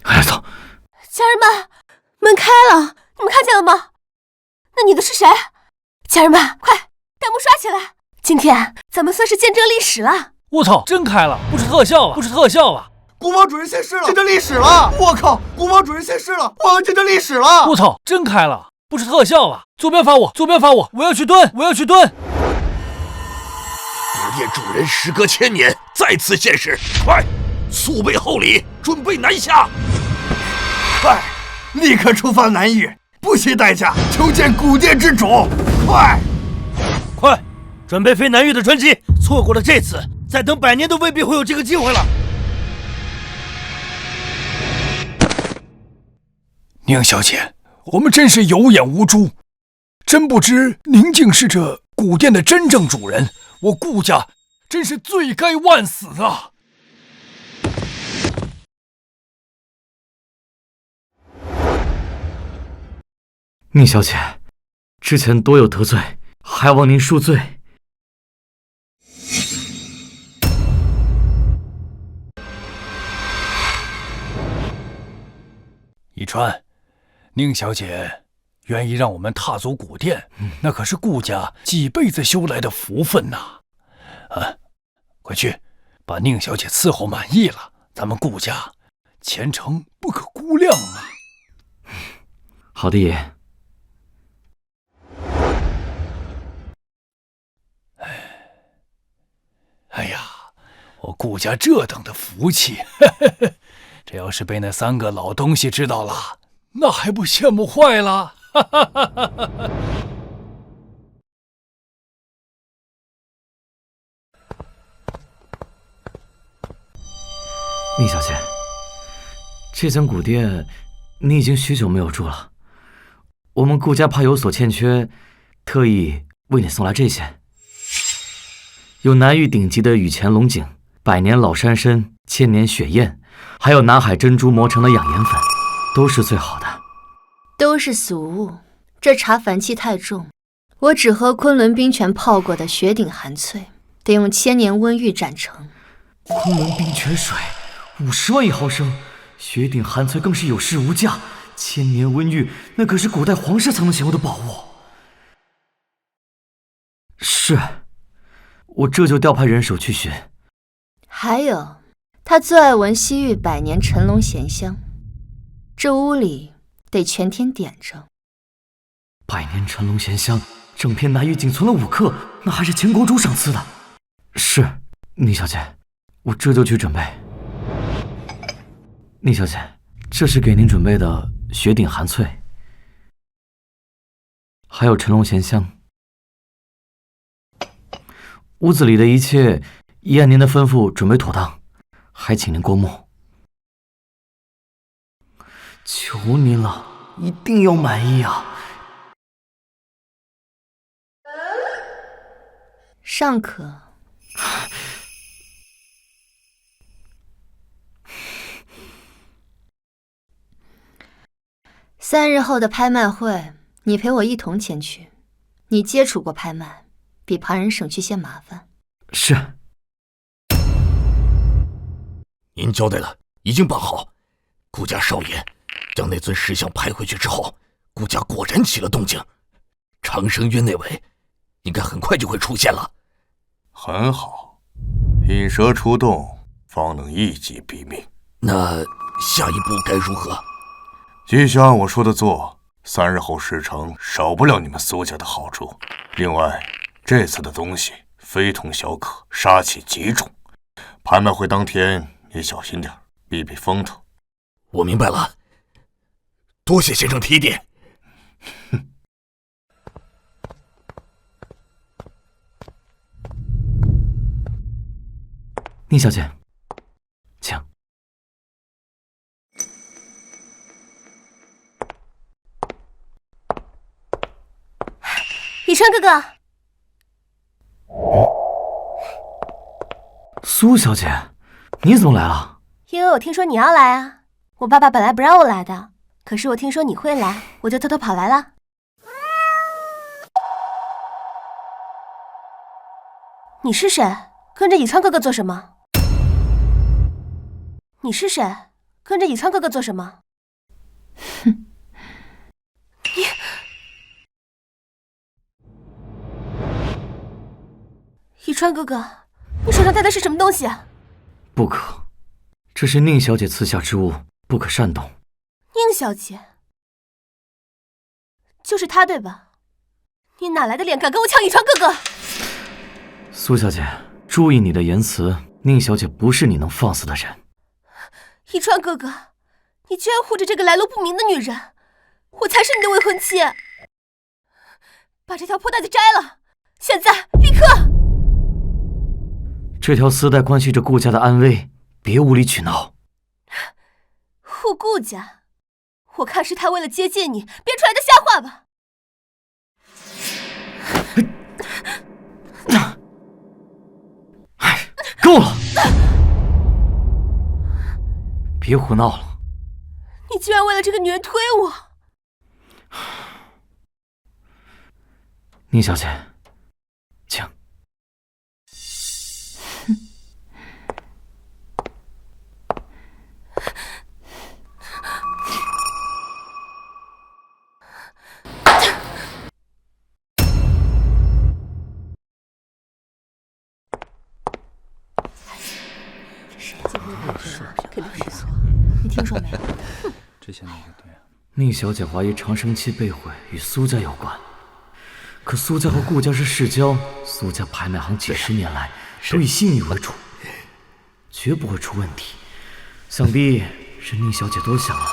Speaker 3: 哎操！
Speaker 8: 家人们，门开了，你们看见了吗？那女的是谁？家人们，快弹幕刷起来！今天咱们算是见证历史了。
Speaker 4: 我操，真开了！不是特效吧？不是特效吧？
Speaker 1: 古堡主人现世了，见证历史了！我靠，古堡主人现世了，我们见证历史了！
Speaker 4: 我操，真开了！不是特效吧？左边发我，左边发我，我要去蹲，我要去蹲！
Speaker 2: 古殿主人时隔1000年再次现世，快，速备厚礼，准备南下！
Speaker 1: 快，立刻出发南域，不惜代价求见古殿之主！
Speaker 7: 快，准备飞南域的专机，错过了这次，再等100年都未必会有这个机会了。
Speaker 4: 宁小姐，我们真是有眼无珠，真不知您竟是这古殿的真正主人，我顾家真是罪该万死啊！
Speaker 3: 宁小姐，之前多有得罪，还望您恕罪。
Speaker 4: 宜川，宁小姐愿意让我们踏足古殿，那可是顾家几辈子修来的福分呐！快去把宁小姐伺候满意了，咱们顾家前程不可估量啊！
Speaker 3: 好的，爷。
Speaker 4: 哎呀，我顾家这等的福气，这要是被那3个老东西知道了，那还不羡慕坏了？
Speaker 3: 宁小姐，这间古殿你已经许久没有住了，我们顾家怕有所欠缺，特意为你送来这些。有南域顶级的雨前龙井、100年老山参、1000年雪燕，还有南海珍珠磨成的养颜粉，都是最好的。
Speaker 6: 都是俗物，这茶烦气太重，我只喝昆仑冰泉泡过的雪顶寒萃，得用1000年温玉斩成。
Speaker 3: 昆仑冰泉水50万1毫升，雪顶寒萃更是有市无价，1000年温玉那可是古代皇室才能享有的宝物。是，我这就调派人手去寻。
Speaker 6: 还有，他最爱闻西域100年陈龙涎香，这屋里得全天点着。
Speaker 3: 100年陈龙涎香，整片南域仅存了5克，那还是前国主赏赐的。是，宁小姐，我这就去准备。宁小姐，这是给您准备的雪顶寒萃，还有陈龙涎香。屋子里的一切已按您的吩咐准备妥当，还请您过目。求您了，一定要满意啊！
Speaker 6: 尚可。3日后的拍卖会，你陪我一同前去。你接触过拍卖，比旁人省去些麻烦。
Speaker 3: 是。
Speaker 2: 您交代了，已经办好。顾家少爷将那尊石像拍回去之后，顾家果然起了动静。长生渊那位应该很快就会出现了。
Speaker 5: 很好，引蛇出洞，方能一击毙命。
Speaker 2: 那下一步该如何？
Speaker 5: 继续按我说的做，3日后事成，少不了你们苏家的好处。另外，这次的东西非同小可，杀气极重，拍卖会当天也小心点，避避风头。
Speaker 2: 我明白了，多谢先生提点。
Speaker 3: 宁小姐，请。
Speaker 10: 以川哥哥，
Speaker 3: 苏小姐，你怎么来了？
Speaker 10: 因为我听说你要来啊。我爸爸本来不让我来的，可是我听说你会来，我就偷偷跑来了。你是谁？跟着以川哥哥做什么？你是谁？跟着以川哥哥做什么？哼！以川哥哥，你手上戴的是什么东西啊？
Speaker 3: 不可，这是宁小姐赐下之物，不可擅动。
Speaker 10: 宁小姐，就是她对吧？你哪来的脸敢跟我抢以川哥哥？
Speaker 3: 苏小姐，注意你的言辞，宁小姐不是你能放肆的人。
Speaker 10: 以川哥哥，你居然护着这个来路不明的女人，我才是你的未婚妻。把这条破带子摘了，现在立刻！
Speaker 3: 这条丝带关系着顾家的安危，别无理取闹。
Speaker 10: 护顾家，我看是他为了接近你编出来的瞎话吧。
Speaker 3: 够了！别胡闹了！
Speaker 10: 你居然为了这个女人推我！
Speaker 3: 宁小姐，请。
Speaker 10: 你听说没有？
Speaker 4: 之前那个对啊。
Speaker 3: 宁小姐怀疑长生期被毁与苏家有关，可苏家和顾家是世交，苏家拍卖行几十年来都以信誉为主，绝不会出问题。想必是宁小姐多想了。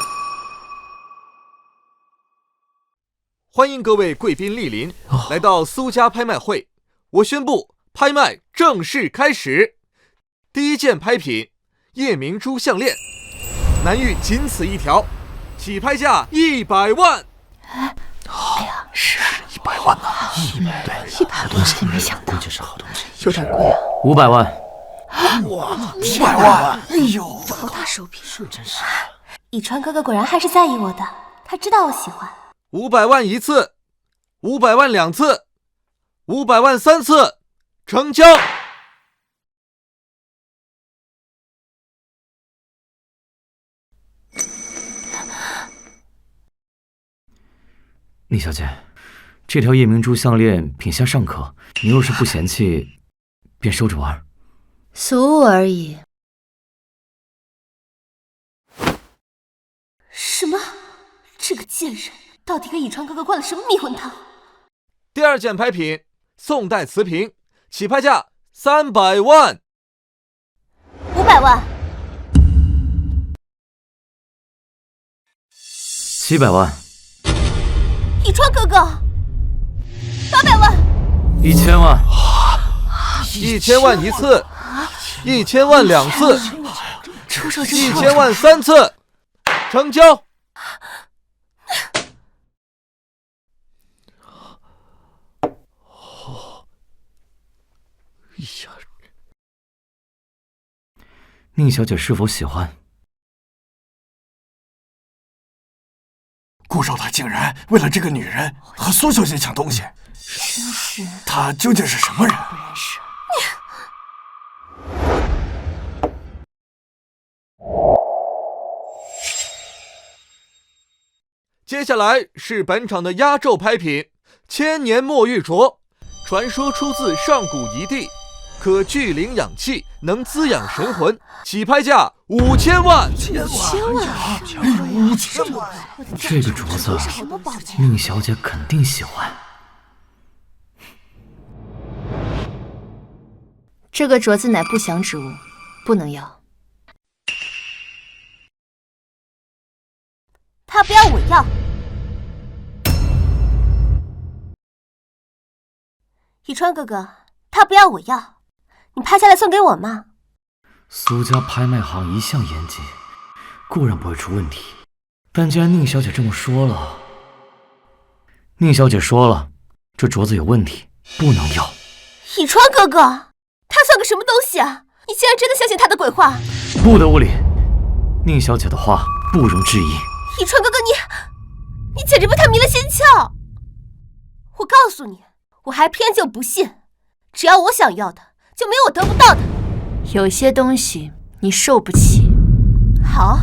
Speaker 2: 欢迎各位贵宾莅临，来到苏家拍卖会。我宣布，拍卖正式开始。第一件拍品，夜明珠项链，南玉仅此一条，起拍价100万。
Speaker 10: 哎呀，是
Speaker 5: 100万啊
Speaker 10: ！100万，真没想到，
Speaker 3: 估计是好东西，
Speaker 10: 有点贵啊。
Speaker 3: 500万。
Speaker 5: 哇，500万！哎呦，
Speaker 10: 好大手笔，是真是。以川哥哥果然还是在意我的，他知道我喜欢。
Speaker 2: 500万一次，500万2次，500万3次，成交。
Speaker 3: 宁小姐，这条夜明珠项链品相尚可，你若是不嫌弃，便收着玩。
Speaker 6: 俗物而已。
Speaker 10: 什么？这个贱人到底给以川哥哥灌了什么迷魂汤？
Speaker 2: 第二件拍品，宋代瓷瓶，起拍价300万。
Speaker 10: 500万。
Speaker 3: 700万。
Speaker 10: 以川哥哥，800万
Speaker 3: ，1000万
Speaker 2: ，1000万一次，1000万2次，1000万3次，成交。
Speaker 3: 宁小姐是否喜欢？
Speaker 1: 顾少他竟然为了这个女人和苏小姐抢东西，
Speaker 10: 真是
Speaker 1: 他究竟是什么人？
Speaker 10: 不认识。
Speaker 2: 接下来是本场的压轴拍品——千年墨玉镯，传说出自上古遗地，可聚灵养气，能滋养神魂，起拍价5000万。
Speaker 10: 5000万
Speaker 1: ！5000万！
Speaker 3: 这个镯子，宁小姐肯定喜欢。
Speaker 6: 这个镯子乃不祥之物，不能要。
Speaker 10: 他不要，我要。以川哥哥，他不要，我要。你拍下来送给我嘛？
Speaker 3: 苏家拍卖行一向严谨，固然不会出问题。但既然宁小姐这么说了，这镯子有问题，不能要。
Speaker 10: 以川哥哥，他算个什么东西啊？你竟然真的相信他的鬼话？
Speaker 3: 不得无礼，宁小姐的话不容置疑。
Speaker 10: 以川哥哥，你简直被他迷了心窍！我告诉你，我还偏就不信，只要我想要的，就没有我得不到的。
Speaker 6: 有些东西你受不起。
Speaker 10: 好，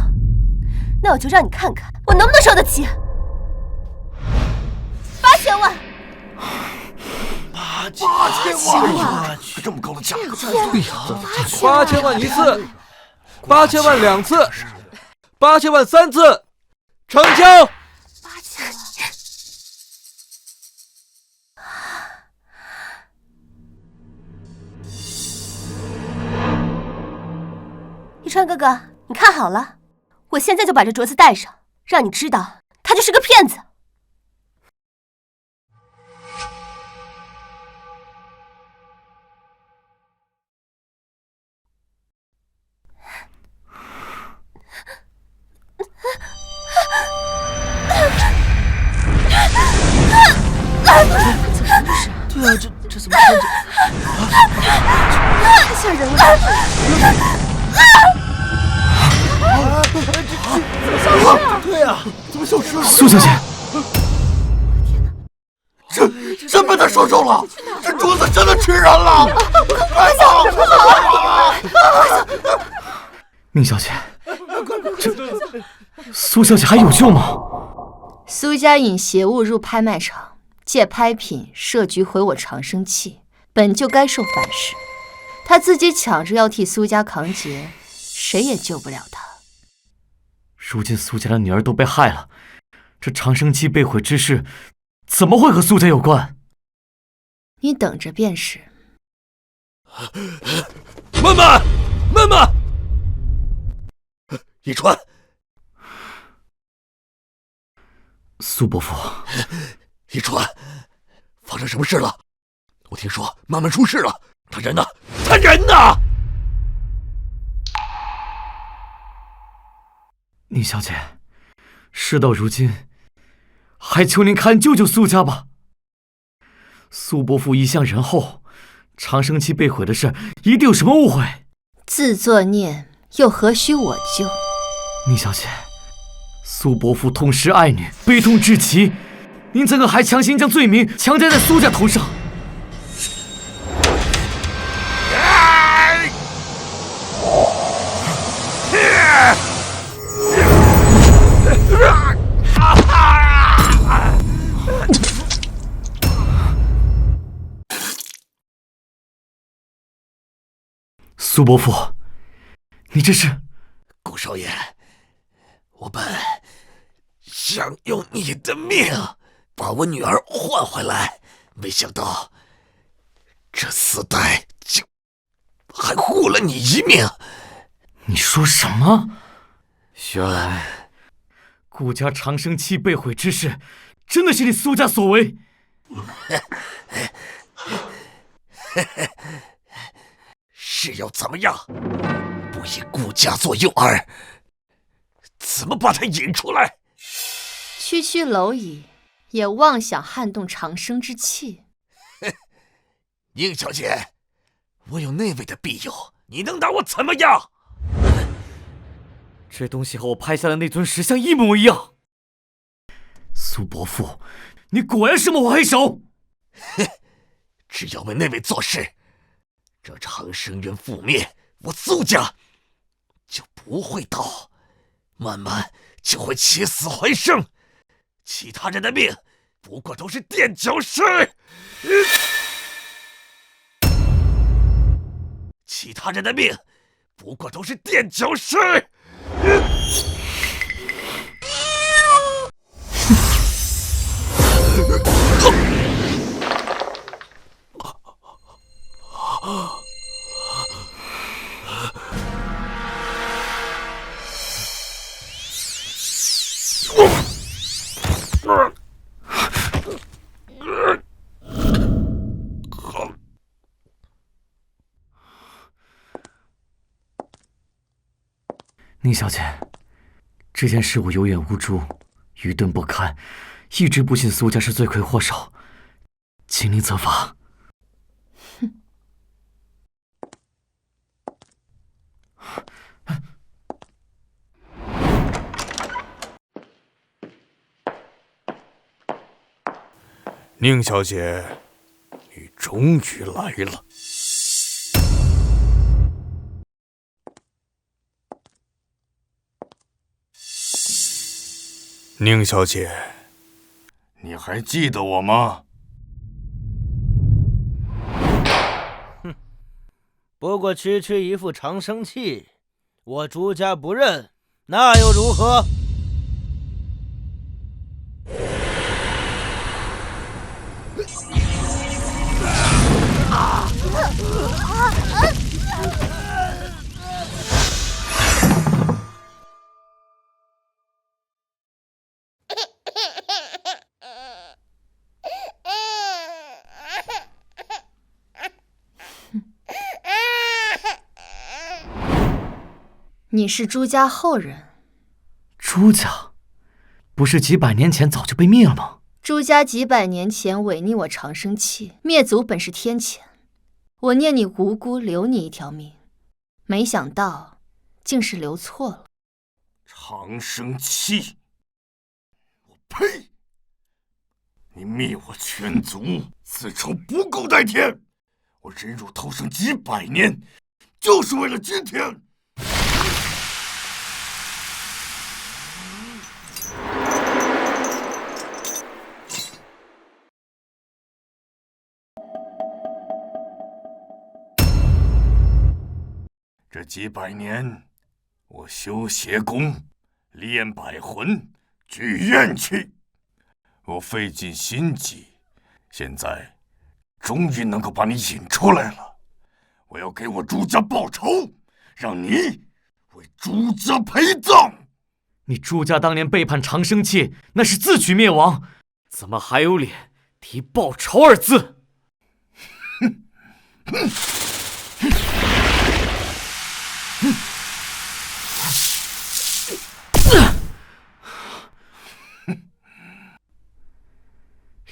Speaker 10: 那我就让你看看我能不能受得起。8000万
Speaker 1: ！8000万！这么高的价格，
Speaker 2: 对呀，8000万1次，8000万2次，8000万3次，成交。
Speaker 10: 8000万！一川哥哥，你看好了，我现在就把这镯子戴上，让你知道他就是个骗子。
Speaker 7: 对啊，这怎么看着？
Speaker 10: 太吓人了！
Speaker 7: 对啊，
Speaker 1: 怎么消失了？
Speaker 3: 苏小姐，
Speaker 1: 真被他说中了，这镯子真的吃人了！快走！
Speaker 3: 宁小姐，这苏小姐还有救吗？
Speaker 6: 苏家引邪物入拍卖场，借拍品设局毁我长生器，本就该受反噬。他自己抢着要替苏家扛劫，谁也救不了他。
Speaker 3: 如今苏家的女儿都被害了，这长生器被毁之事，怎么会和苏家有关？
Speaker 6: 你等着便是。
Speaker 2: 慢慢，慢慢，一川，
Speaker 3: 苏伯父，
Speaker 2: 一川，发生什么事了？我听说慢慢出事了，他人呢？他人呢？
Speaker 3: 宁小姐，事到如今，还求您看救救苏家吧。苏伯父一向仁厚，长生期被毁的事，一定有什么误会。
Speaker 6: 自作孽，又何须我救？
Speaker 3: 宁小姐，苏伯父痛失爱女，悲痛至极，您怎可还强行将罪名强加在苏家头上？苏伯父，你这是……
Speaker 2: 顾少爷，我本想用你的命把我女儿换回来，没想到这4代竟还护了你一命。
Speaker 3: 你说什么？
Speaker 2: 原来
Speaker 3: 顾家长生期被毁之事，真的是你苏家所为？
Speaker 2: 是要怎么样？不以顾家做诱饵，怎么把他引出来？
Speaker 6: 区区蝼蚁，也妄想撼动长生之气？
Speaker 2: 宁小姐，我有那位的庇佑，你能拿我怎么样？
Speaker 3: 这东西和我拍下的那尊石像一模一样。苏伯父，你果然是幕后黑手！
Speaker 2: 只要为那位做事，这长生渊覆灭，我苏家就不会倒，慢慢就会起死回生，其他人的命不过都是垫脚石。其他人的命不过都是垫脚石。
Speaker 3: 宁小姐，这件事我有眼无珠，愚钝不堪，一直不信苏家是罪魁祸首，请您责罚。
Speaker 5: 宁小姐，你终于来了。宁小姐，你还记得我吗？
Speaker 7: 哼，不过区区一副长生器，我朱家不认，那又如何？
Speaker 6: 你是朱家后人？
Speaker 3: 朱家，不是几百年前早就被灭了吗？
Speaker 6: 朱家几百年前违逆我长生契，灭族本是天谴。我念你无辜，留你一条命，没想到竟是留错了。
Speaker 5: 长生契，我呸！你灭我全族，此仇不共戴天。我忍辱偷生几百年，就是为了今天。这几百年，我修邪功，练百魂，聚怨气，我费尽心机，现在终于能够把你引出来了。我要给我朱家报仇，让你为朱家陪葬。
Speaker 3: 你朱家当年背叛长生契，那是自取灭亡，怎么还有脸提报仇二字？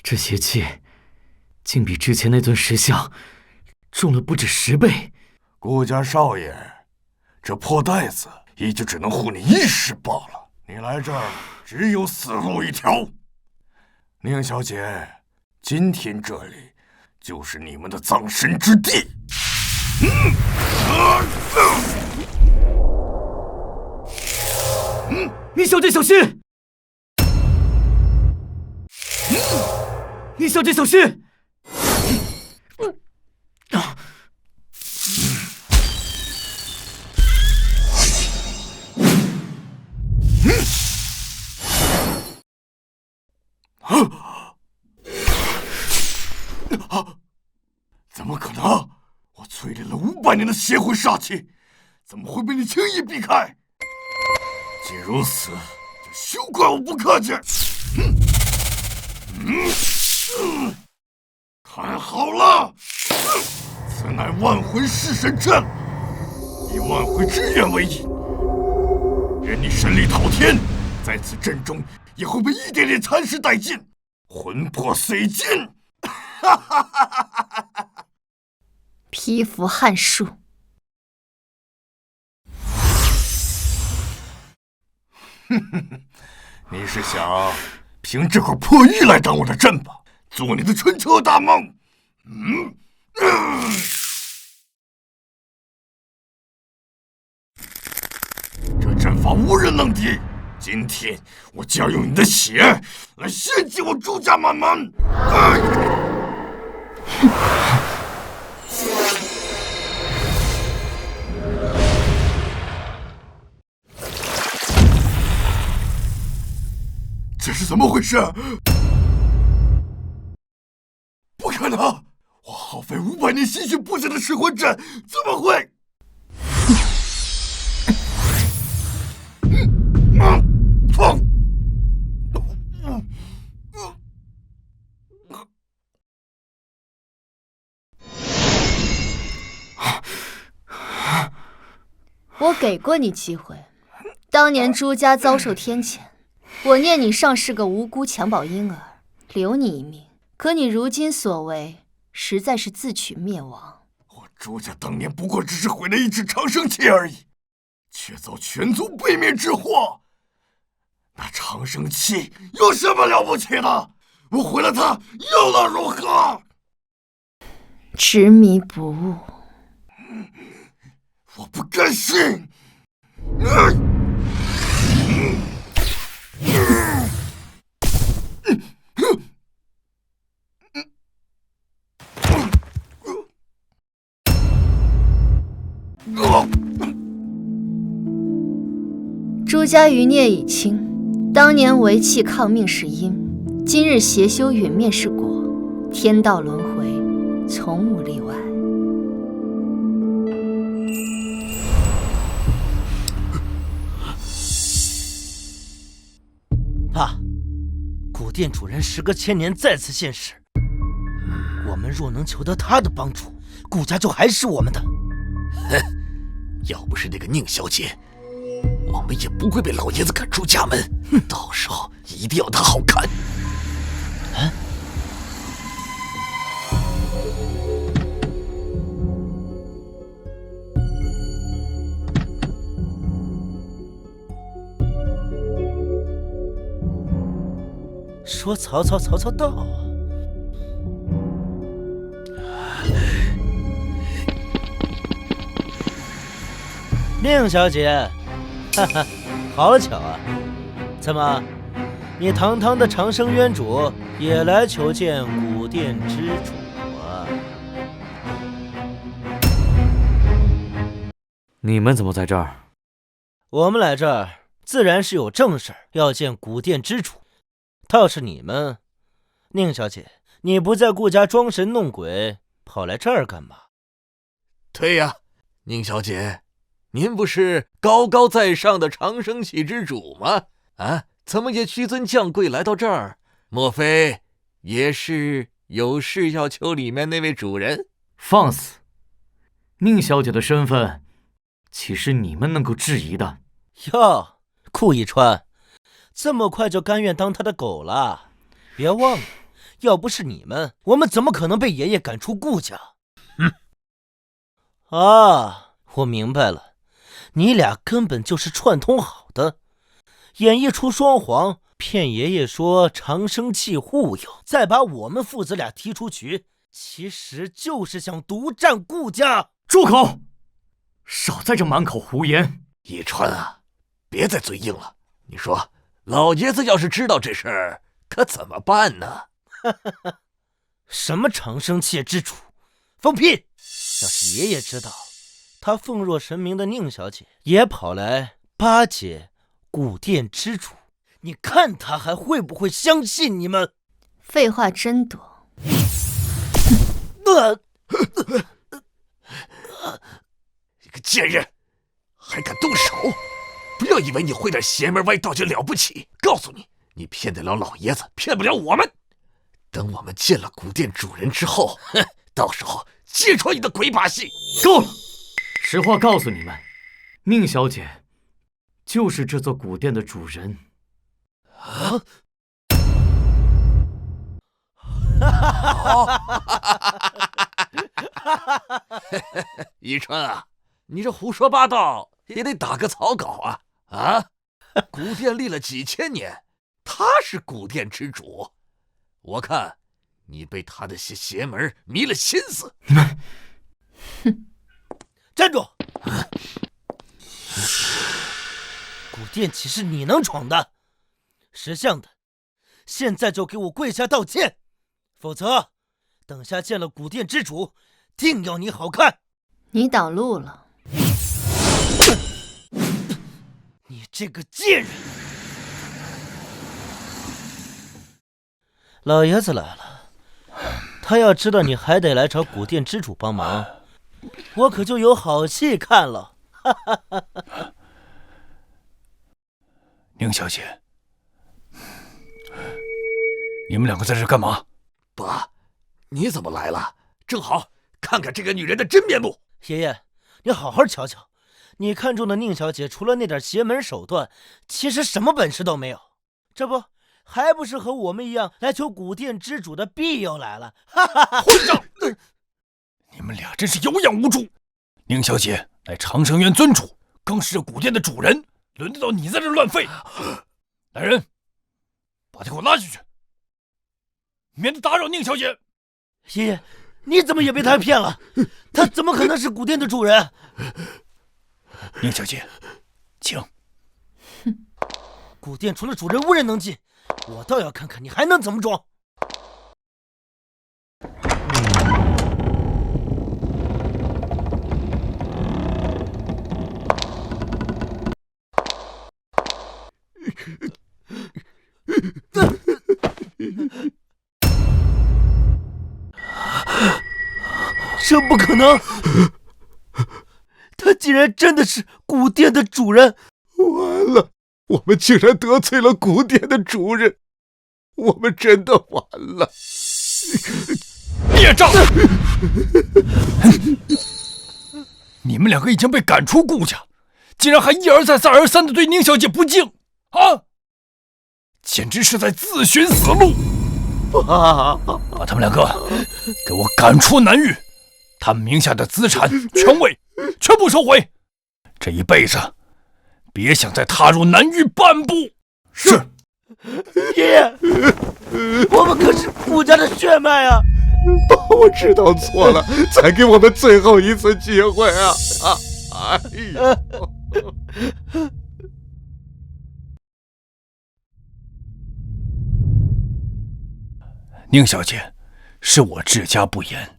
Speaker 3: 这邪气竟比之前那尊石像重了不止10倍。
Speaker 5: 顾家少爷，这破袋子也就只能护你一时罢了。你来这儿只有死路一条。宁小姐，今天这里就是你们的葬身之地。
Speaker 3: 宁小姐小心！宁小姐小心！
Speaker 5: 怎么可能？我淬炼了500年的邪魂煞气，怎么会被你轻易避开？既如此，就休怪我不客气。看好了，此乃万魂噬神阵，以万魂之愿为引，任你神力滔天，在此阵中也会被一点点蚕食殆尽，魂魄碎尽。
Speaker 6: 蚍蜉撼树。
Speaker 5: 你是想凭这块破玉来当我的阵吧？做你的春秋大梦？这阵法无人能敌，今天我就要用你的血来献祭我朱家满门！这是怎么回事？不可能！我耗费500年心血布下的噬魂阵，怎么会？
Speaker 6: 我给过你机会，当年朱家遭受天谴，我念你尚是个无辜襁褓婴儿，留你一命。可你如今所为，实在是自取灭亡。
Speaker 5: 我朱家当年不过只是毁了一只长生器而已，却遭全族被灭之祸。那长生器有什么了不起的？我毁了它又能如何？
Speaker 6: 执迷不悟，
Speaker 5: 我不甘心！
Speaker 6: 朱家余孽已清，当年为弃抗命是因，今日邪修陨灭是果，天道轮回，从无例外。
Speaker 7: 爸，古殿主人时隔千年再次现世，我们若能求得他的帮助，顾家就还是我们的。
Speaker 2: 哼，要不是那个宁小姐，我们也不会被老爷子赶出家门。到时候一定要她好看。
Speaker 7: 说曹操，曹操到啊！宁小姐，哈哈，好巧啊！怎么，你堂堂的长生渊主也来求见古殿之主啊？
Speaker 3: 你们怎么在这儿？
Speaker 7: 我们来这儿自然是有正事要见古殿之主。倒是你们，宁小姐，你不在顾家装神弄鬼，跑来这儿干嘛？
Speaker 2: 对呀，宁小姐，您不是高高在上的长生器之主吗？啊，怎么也屈尊降贵来到这儿？莫非也是有事要求里面那位主人？
Speaker 11: 放肆！宁小姐的身份，岂是你们能够质疑的？
Speaker 7: 哟，顾一川，这么快就甘愿当他的狗了？别忘了，要不是你们，我们怎么可能被爷爷赶出顾家？啊，我明白了，你俩根本就是串通好的，演一出双簧，骗爷爷说长生器护佑，再把我们父子俩踢出局，其实就是想独占顾家。
Speaker 11: 住口！少在这满口胡言！
Speaker 2: 一川啊，别再嘴硬了。你说，老爷子要是知道这事儿，可怎么办呢？
Speaker 7: 什么长生器之主，放屁！要是爷爷知道，他奉若神明的宁小姐也跑来巴结古殿之主，你看他还会不会相信你们？
Speaker 6: 废话真多。
Speaker 2: 你个贱人，还敢动手！不要以为你会点邪门歪道就了不起，告诉你，你骗得了老爷子，骗不了我们。等我们见了古殿主人之后，到时候揭穿你的鬼把戏。
Speaker 11: 够了！实话告诉你们，宁小姐就是这座古殿的主人。
Speaker 2: 啊！一川啊，你这胡说八道也得打个草稿啊！啊，古殿立了几千年，他是古殿之主，我看你被他的邪门迷了心思。
Speaker 11: 你们，
Speaker 7: 哼！站住！古殿岂是你能闯的？识相的，现在就给我跪下道歉，否则等下见了古殿之主，定要你好看。
Speaker 6: 你挡路了。
Speaker 7: 你这个贱人！老爷子来了，他要知道你还得来找古殿之主帮忙，我可就有好戏看了。
Speaker 4: 宁小姐，你们两个在这干嘛？
Speaker 2: 爸，你怎么来了？正好看看这个女人的真面目。
Speaker 7: 爷爷，你好好瞧瞧，你看中的宁小姐除了那点邪门手段，其实什么本事都没有。这不，还不是和我们一样来求古殿之主的庇佑来了？哈哈哈！
Speaker 4: 混账！你们俩真是有眼无珠！宁小姐乃长生院尊主，更是这古殿的主人，轮得到你在这乱吠？来人，把他给我拉进去，免得打扰宁小姐。
Speaker 7: 爷爷，你怎么也被他骗了？他怎么可能是古殿的主人？
Speaker 4: 宁小姐，请。
Speaker 7: 古殿除了主人无人能进，我倒要看看你还能怎么装。这不可能！他竟然真的是古殿的主人！
Speaker 5: 完了，我们竟然得罪了古殿的主人，我们真的完了！
Speaker 4: 孽障！你们两个已经被赶出顾家，竟然还一而再、再而三的对宁小姐不敬啊！简直是在自寻死路！把他们两个给我赶出南域，他们名下的资产、权位全部收回，这一辈子别想再踏入南域半步。
Speaker 5: 是。
Speaker 7: 爷爷，我们可是顾家的血脉啊！
Speaker 5: 我知道错了，再给我们最后一次机会啊！哎呦！
Speaker 4: 宁小姐，是我治家不严，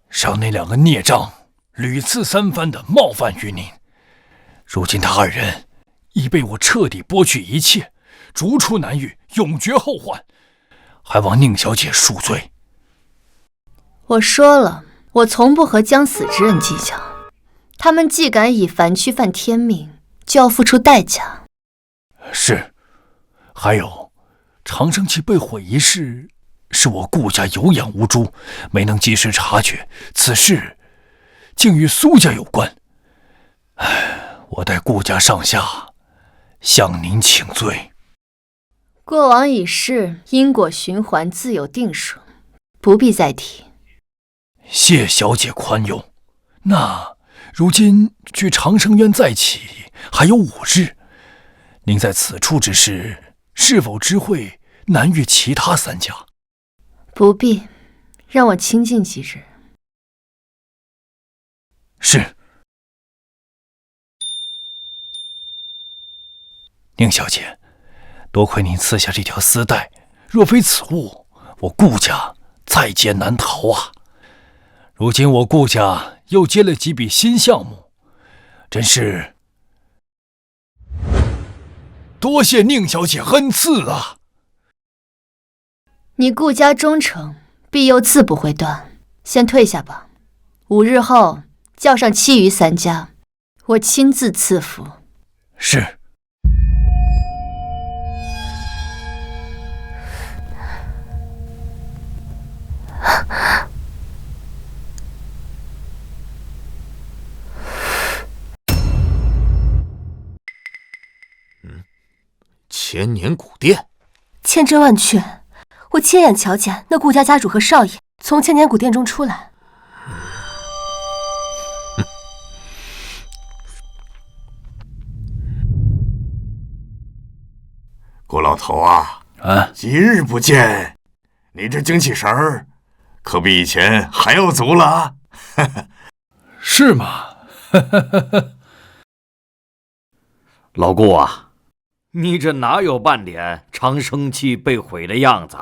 Speaker 4: 让那两个孽障屡次三番的冒犯于您。如今他二人已被我彻底剥去一切，逐出南域，永绝后患，还望宁小姐恕罪。
Speaker 6: 我说了，我从不和将死之人计较。他们既敢以凡躯犯天命，就要付出代价。
Speaker 4: 是，还有长生器被毁一事，是我顾家有眼无珠，没能及时察觉，此事竟与苏家有关。我代顾家上下向您请罪。
Speaker 6: 过往已逝，因果循环自有定数，不必再提。
Speaker 4: 谢小姐宽容。那如今距长生院再起还有5日，您在此处之时，是否知会南域其他3家？
Speaker 6: 不必，让我清静几日。
Speaker 4: 是。宁小姐，多亏您赐下这条丝带，若非此物，我顾家在劫难逃啊！如今我顾家又接了几笔新项目，真是多谢宁小姐恩赐啊！
Speaker 6: 你顾家忠诚，庇佑自不会断。先退下吧，5日后叫上其余3家，我亲自赐福。
Speaker 4: 是。
Speaker 2: 千年古殿，
Speaker 8: 千真万确，我亲眼瞧见那顾家家主和少爷从千年古殿中出来。
Speaker 5: 顾老头啊，几日不见，你这精气神儿可比以前还要足了啊！
Speaker 4: 是吗？
Speaker 3: 老顾啊，你这哪有半点长生器被毁的样子？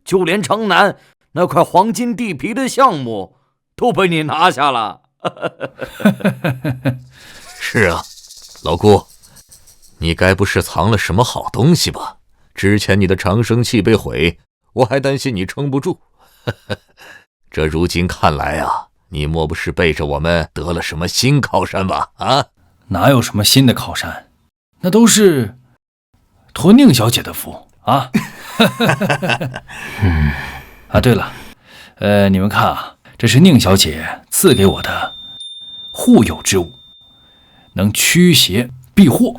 Speaker 3: 就连城南那块黄金地皮的项目都被你拿下了。
Speaker 2: 是啊，老顾，你该不是藏了什么好东西吧？之前你的长生器被毁，我还担心你撑不住。这如今看来啊，你莫不是背着我们得了什么新靠山吧？啊，
Speaker 4: 哪有什么新的靠山，那都是托宁小姐的福啊。对了，你们看啊，这是宁小姐赐给我的护佑之物，能驱邪避祸，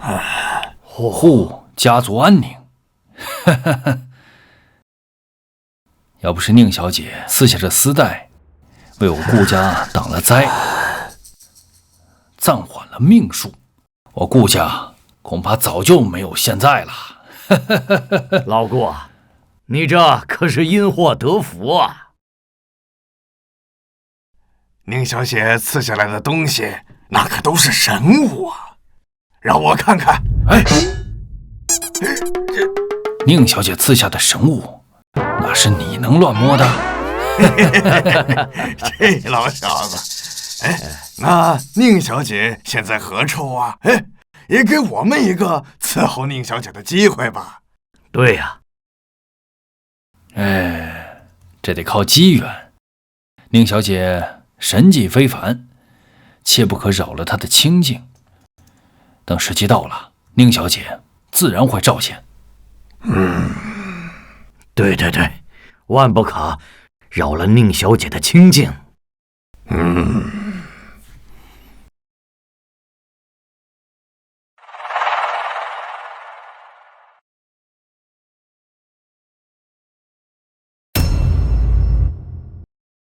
Speaker 4: 护家族安宁。要不是宁小姐撕下这丝带，为我顾家挡了灾，暂缓了命数，我顾家恐怕早就没有现在了。
Speaker 11: 老顾，你这可是因祸得福啊！
Speaker 5: 宁小姐赐下来的东西，那可都是神物啊！让我看看。哎，
Speaker 4: 宁小姐赐下的神物，哪是你能乱摸的？
Speaker 5: 这老小子，哎，那宁小姐现在何处啊？哎，也给我们一个伺候宁小姐的机会吧。
Speaker 11: 对呀。
Speaker 4: 哎，这得靠机缘。宁小姐神迹非凡，切不可扰了她的清静。等时机到了，宁小姐自然会照现。
Speaker 11: 对，万不可扰了宁小姐的清静。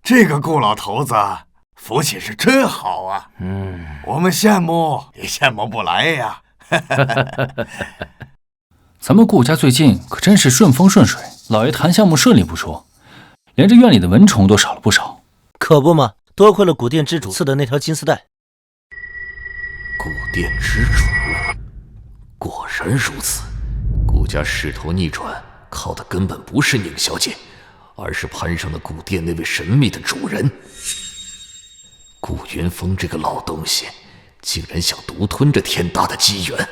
Speaker 5: 这个顾老头子福气是真好啊！我们羡慕也羡慕不来呀。
Speaker 4: 咱们顾家最近可真是顺风顺水，老爷谈项目顺利不说，连这院里的蚊虫都少了不少。
Speaker 7: 可不嘛，多亏了古殿之主赐的那条金丝带。
Speaker 2: 古殿之主，果然如此。顾家势头逆转，靠的根本不是宁小姐，而是攀上了古殿那位神秘的主人。顾云峰这个老东西，竟然想独吞这天大的机缘。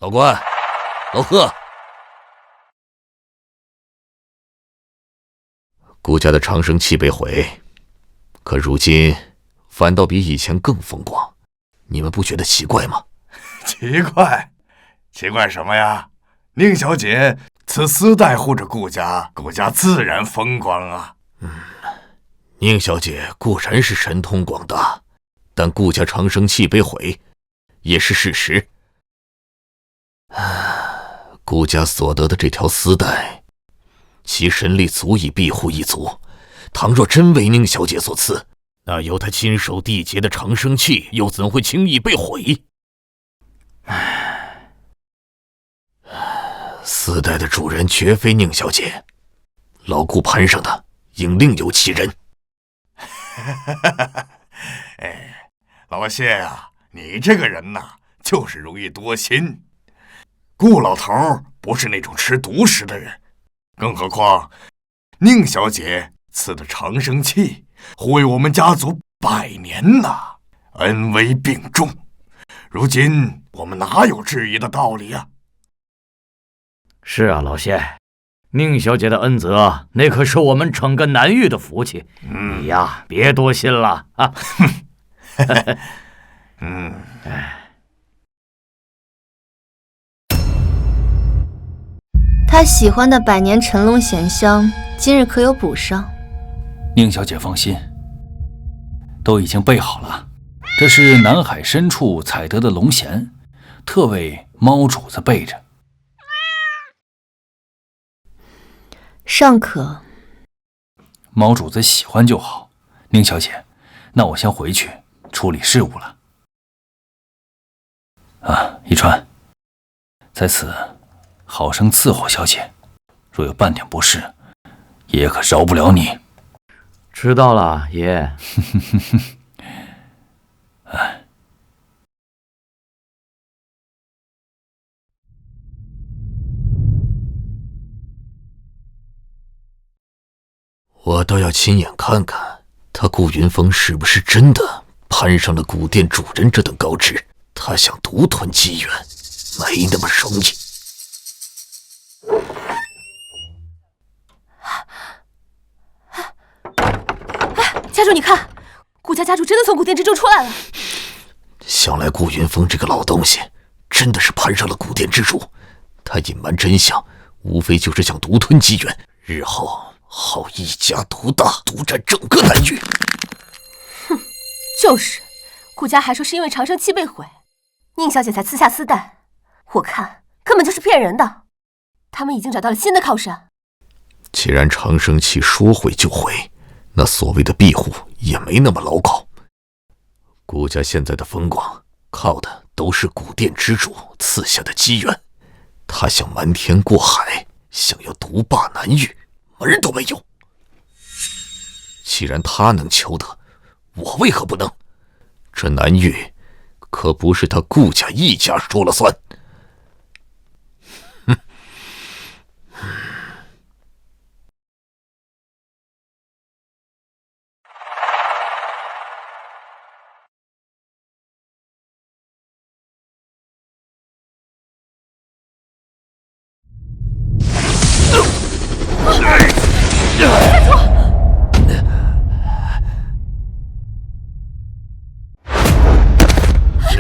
Speaker 2: 老关，老贺，顾家的长生器被毁，可如今反倒比以前更风光，你们不觉得奇怪吗？
Speaker 5: 奇怪？奇怪什么呀？宁小姐此丝带护着顾家，顾家自然风光啊。
Speaker 2: 宁小姐固然是神通广大，但顾家长生器被毁也是事实。顾家所得的这条丝带，其神力足以庇护一族。倘若真为宁小姐所赐，那由她亲手缔结的长生器又怎会轻易被毁？丝带的主人绝非宁小姐，老顾攀上的应另有其人。
Speaker 5: 哎，老谢啊，你这个人呐，就是容易多心。顾老头不是那种吃独食的人，更何况宁小姐赐的长生器护卫我们家族100年呐，恩威并重。如今我们哪有质疑的道理啊？
Speaker 11: 是啊，老谢，宁小姐的恩泽，那可是我们整个南域的福气。你呀，别多心了啊。
Speaker 6: 他喜欢的百年陈龙咸香，今日可有补上？
Speaker 4: 宁小姐放心，都已经备好了。这是南海深处采得的龙涎，特为猫主子备着。
Speaker 6: 尚可。
Speaker 4: 猫主子喜欢就好。宁小姐，那我先回去处理事务了。一川，在此好生伺候小姐，若有半点不适，爷爷可饶不了你。
Speaker 11: 知道了，爷。
Speaker 2: 我倒要亲眼看看，他顾云峰是不是真的攀上了古殿主人这等高职。他想独吞机缘，没那么容易。
Speaker 10: 家主，你看，顾家家主真的从古殿之中出来了。
Speaker 2: 想来顾云峰这个老东西真的是攀上了古殿之主，他隐瞒真相，无非就是想独吞机缘，日后好一家独大，独占整个南域。
Speaker 10: 就是，顾家还说是因为长生器被毁，宁小姐才私下私带，我看根本就是骗人的。他们已经找到了新的靠山。
Speaker 2: 既然长生器说毁就毁，那所谓的庇护也没那么牢靠。顾家现在的风光，靠的都是古殿之主赐下的机缘。他想瞒天过海，想要独霸南域，门都没有。既然他能求得，我为何不能？这南域可不是他顾家一家说了算。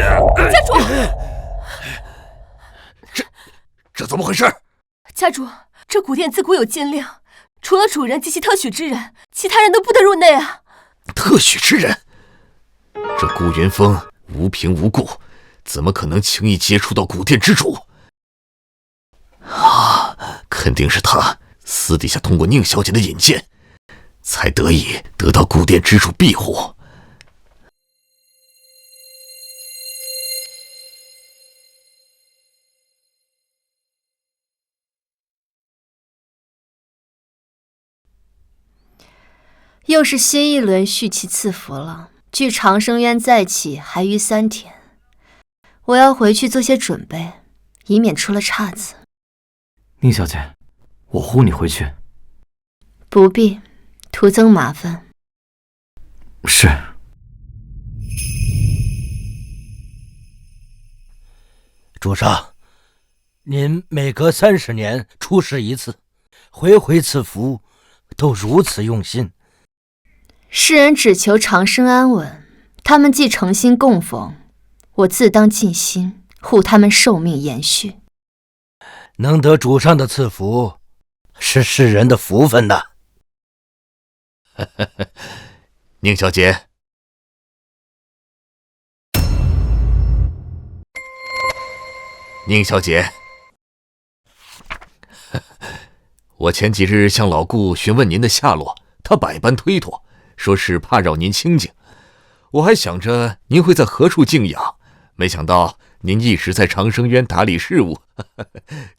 Speaker 10: 家主，
Speaker 2: 这怎么回事？
Speaker 10: 家主，这古殿自古有禁令，除了主人及其特许之人，其他人都不得入内啊。
Speaker 2: 特许之人？这顾云峰无凭无故，怎么可能轻易接触到古殿之主？肯定是他私底下通过宁小姐的引荐，才得以得到古殿之主庇护。
Speaker 6: 又是新一轮续期赐福了，距长生渊再起还余3天，我要回去做些准备，以免出了岔子。
Speaker 11: 宁小姐，我护你回去。
Speaker 6: 不必，徒增麻烦。
Speaker 11: 是。
Speaker 7: 主上，您每隔30年出世一次，回回赐福，都如此用心。
Speaker 6: 世人只求长生安稳，他们既诚心供奉，我自当尽心护他们寿命延续。
Speaker 7: 能得主上的赐福，是世人的福分呐。
Speaker 2: 宁小姐，宁小姐，我前几日向老顾询问您的下落，他百般推脱，说是怕扰您清静。我还想着您会在何处静养，没想到您一直在长生渊打理事务，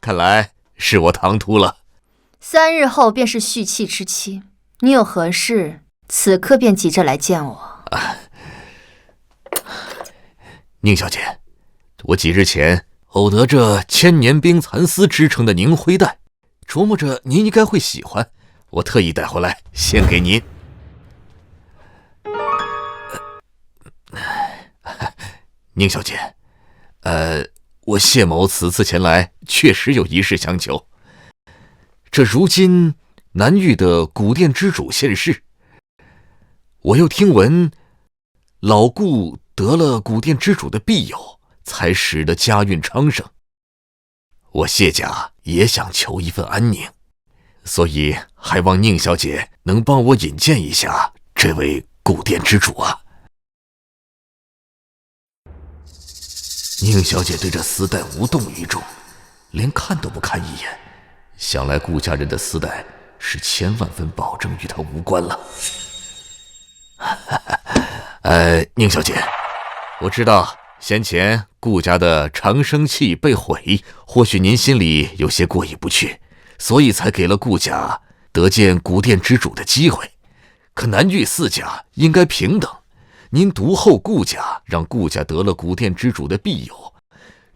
Speaker 2: 看来是我唐突了。
Speaker 6: 3日后便是续期之期，你有何事，此刻便急着来见我。
Speaker 2: 宁小姐，我几日前偶得这千年冰蚕丝织成的凝灰带，琢磨着您应该会喜欢，我特意带回来献给您。宁小姐，我谢某此次前来确实有一事相求。这如今南域的古殿之主现世，我又听闻老顾得了古殿之主的庇佑，才使得家运昌盛。我谢家也想求一份安宁，所以还望宁小姐能帮我引荐一下这位古殿之主啊。宁小姐对这丝带无动于衷，连看都不看一眼，想来顾家人的丝带是千万分保证与她无关了。宁小姐，我知道先前顾家的长生器被毁，或许您心里有些过意不去，所以才给了顾家得见古殿之主的机会。可南域4家应该平等，您独厚顾家，让顾家得了古殿之主的庇佑，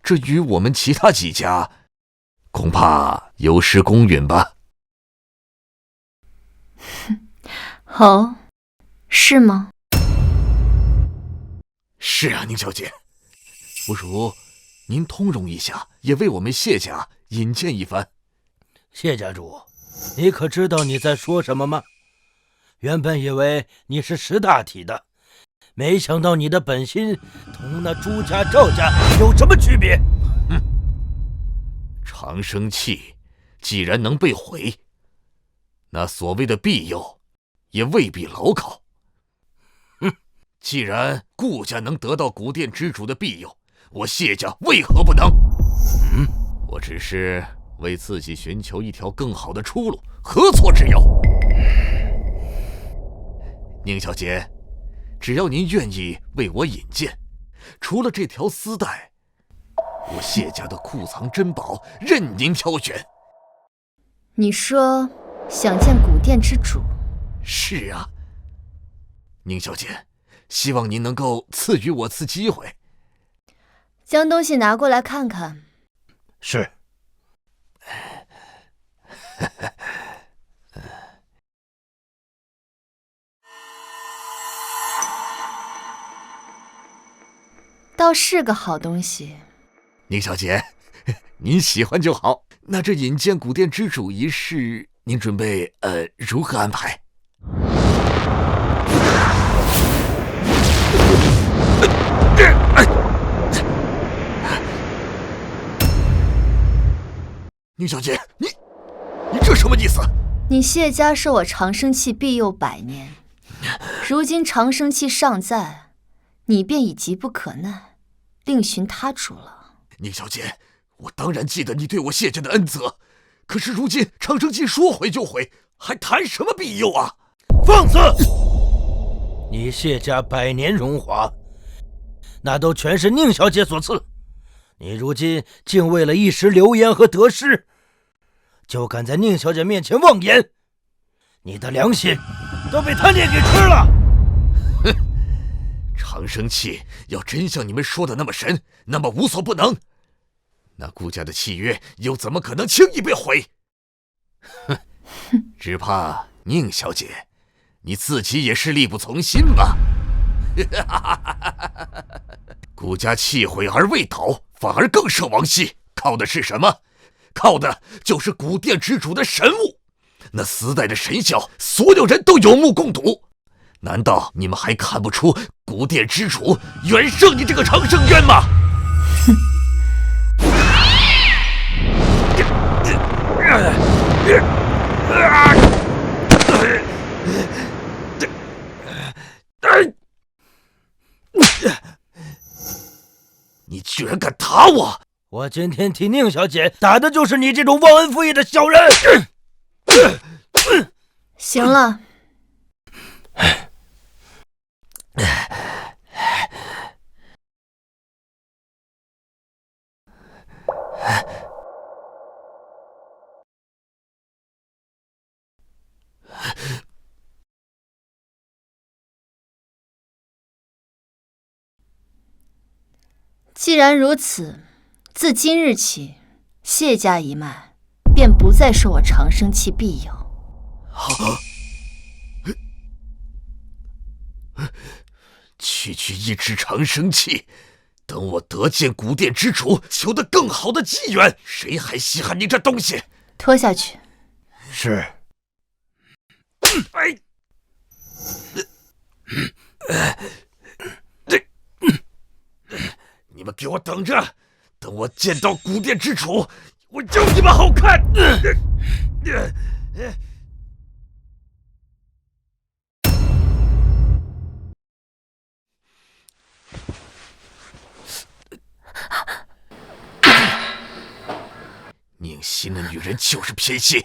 Speaker 2: 这与我们其他几家恐怕有失公允吧？
Speaker 6: 哦，是吗？
Speaker 2: 是啊，宁小姐，不如您通融一下，也为我们谢家引荐一番。
Speaker 7: 谢家主，你可知道你在说什么吗？原本以为你是识大体的，没想到你的本心同那朱家、赵家有什么区别？
Speaker 2: 长生器既然能被毁，那所谓的庇佑也未必牢靠。既然顾家能得到古殿之主的庇佑，我谢家为何不能？我只是为自己寻求一条更好的出路，何错之有？宁小姐，只要您愿意为我引荐，除了这条丝带，我谢家的库藏珍宝任您挑选。
Speaker 6: 你说想见古殿之主？
Speaker 2: 是啊，宁小姐，希望您能够赐予我次机会。
Speaker 6: 将东西拿过来看看。
Speaker 7: 是。
Speaker 6: 倒是个好东西。
Speaker 2: 宁小姐，您喜欢就好。那这引荐古殿之主一事，您准备如何安排？宁小姐，你这什么意思？
Speaker 6: 你谢家受我长生气庇佑100年，如今长生气尚在，你便已急不可耐，另寻他主了。
Speaker 2: 宁小姐，我当然记得你对我谢家的恩泽，可是如今长生气说毁就毁，还谈什么庇佑啊？
Speaker 7: 放肆！你谢家100年荣华，那都全是宁小姐所赐。你如今竟为了一时流言和得失，就敢在宁小姐面前妄言，你的良心都被贪念给吃了。
Speaker 2: 哼，长生气要真像你们说的那么神，那么无所不能，那顾家的契约又怎么可能轻易被毁？哼，只怕宁小姐，你自己也是力不从心吧。顾家气毁而未倒，反而更涉亡息，靠的是什么？靠的就是古殿之主的神物。那丝带的神效，所有人都有目共睹。难道你们还看不出古殿之主远胜你这个长生渊吗？你居然敢打我！
Speaker 7: 我今天替宁小姐打的就是你这种忘恩负义的小人！
Speaker 6: 行了，既然如此，自今日起，谢家一脉便不再受我长生气庇佑。
Speaker 2: 区区一支长生气，等我得见古殿之主，求得更好的机缘，谁还稀罕你这东西？
Speaker 6: 拖下去。
Speaker 7: 是。
Speaker 2: 你们给我等着，等我见到古殿之主，我有你们好看！宁熙那女人就是偏心，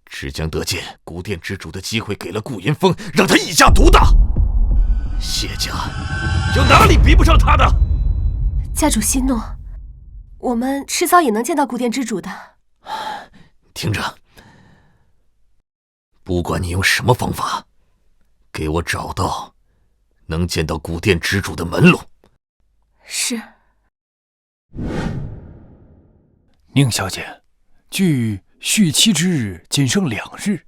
Speaker 2: 只将得见古殿之主的机会给了顾云峰，让他一家独大。谢家有哪里比不上他的？
Speaker 10: 家主息怒，我们迟早也能见到古殿之主的。
Speaker 2: 听着，不管你用什么方法，给我找到能见到古殿之主的门路。
Speaker 10: 是。
Speaker 4: 宁小姐，距续期之日仅剩2日，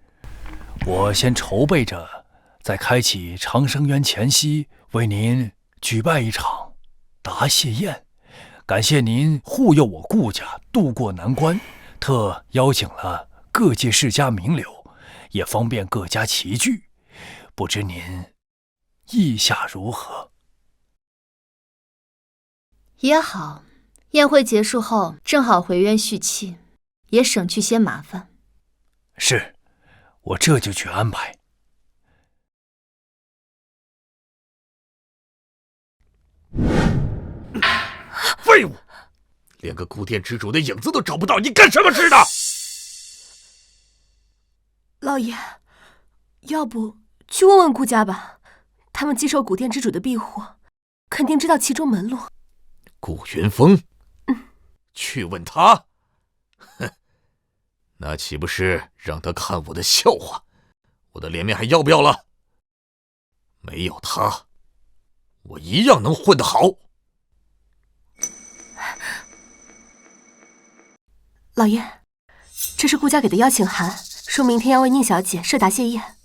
Speaker 4: 我先筹备着，在开启长生渊前夕，为您举办一场答谢宴，感谢您护佑我顾家渡过难关，特邀请了各界世家名流，也方便各家齐聚，不知您意下如何？
Speaker 6: 也好，宴会结束后正好回渊续期，也省去些麻烦。
Speaker 4: 是，我这就去安排。
Speaker 2: 废物，连个古殿之主的影子都找不到，你干什么吃的？
Speaker 10: 老爷，要不去问问顾家吧，他们既受古殿之主的庇护，肯定知道其中门路。
Speaker 2: 顾云峰，去问他？哼，那岂不是让他看我的笑话？我的脸面还要不要了？没有他，我一样能混得好。
Speaker 10: 老爷，这是顾家给的邀请函，说明天要为宁小姐设答谢宴。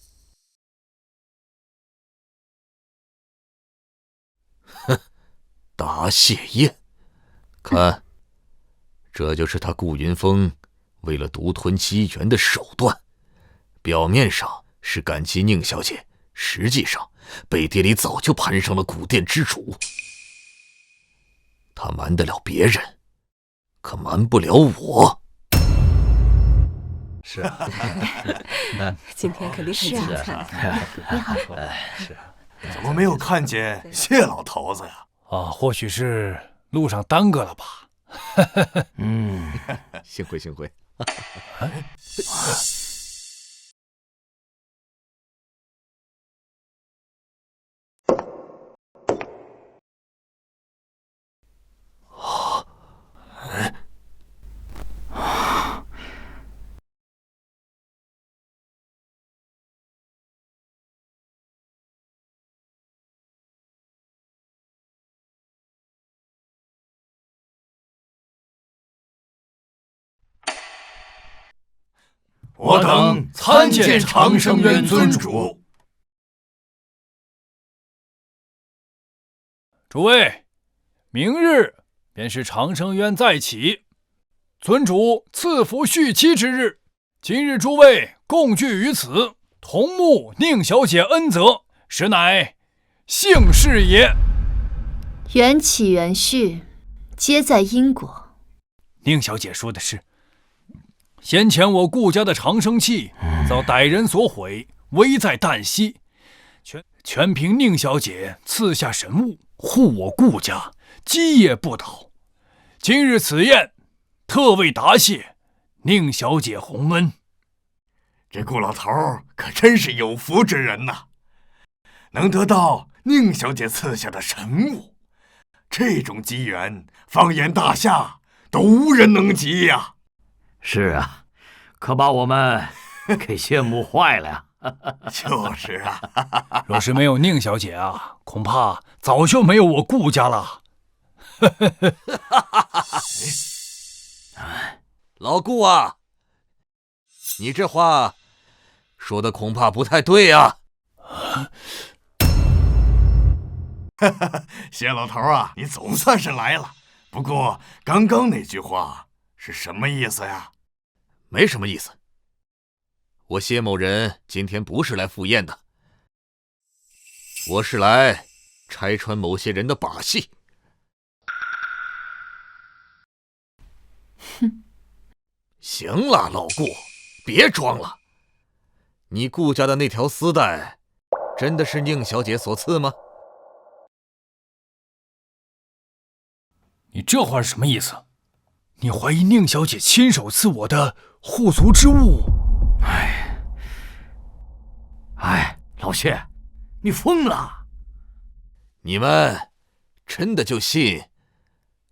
Speaker 2: 哼，答谢宴，看，这就是他顾云峰为了独吞机缘的手段。表面上是感激宁小姐，实际上背地里早就攀上了古殿之主。他瞒得了别人，可瞒不了我。
Speaker 1: 是啊，
Speaker 8: 今天肯定很精彩。
Speaker 10: 你好，
Speaker 1: 是，怎么没有看见谢老头子呀？
Speaker 4: 或许是路上耽搁了吧。
Speaker 2: 幸会幸会。
Speaker 5: 我等参见长生渊尊主。
Speaker 4: 诸位，明日便是长生渊再起，尊主赐福续期之日。今日诸位共聚于此，同沐宁小姐恩泽，实乃幸事也。
Speaker 6: 缘起缘续，皆在因果。
Speaker 4: 宁小姐说的是，先前我顾家的长生器遭歹人所毁，危在旦夕，全凭宁小姐赐下神物护我顾家，基业不倒。今日此宴，特为答谢宁小姐洪恩。
Speaker 5: 这顾老头可真是有福之人呐，能得到宁小姐赐下的神物，这种机缘，放眼大夏都无人能及呀。
Speaker 11: 是啊，可把我们给羡慕坏了呀。
Speaker 5: 就是啊，
Speaker 4: 若是没有宁小姐啊，恐怕早就没有我顾家了。
Speaker 2: 老顾啊，你这话说的恐怕不太对啊。
Speaker 5: 谢老头啊，你总算是来了。不过刚刚那句话是什么意思呀？
Speaker 2: 没什么意思。我谢某人今天不是来赴宴的，我是来拆穿某些人的把戏。
Speaker 6: 哼，
Speaker 2: 行了，老顾，别装了。你顾家的那条丝带，真的是宁小姐所赐吗？
Speaker 4: 你这话是什么意思？你怀疑宁小姐亲手赐我的护足之物？
Speaker 11: 老谢，你疯了！
Speaker 2: 你们真的就信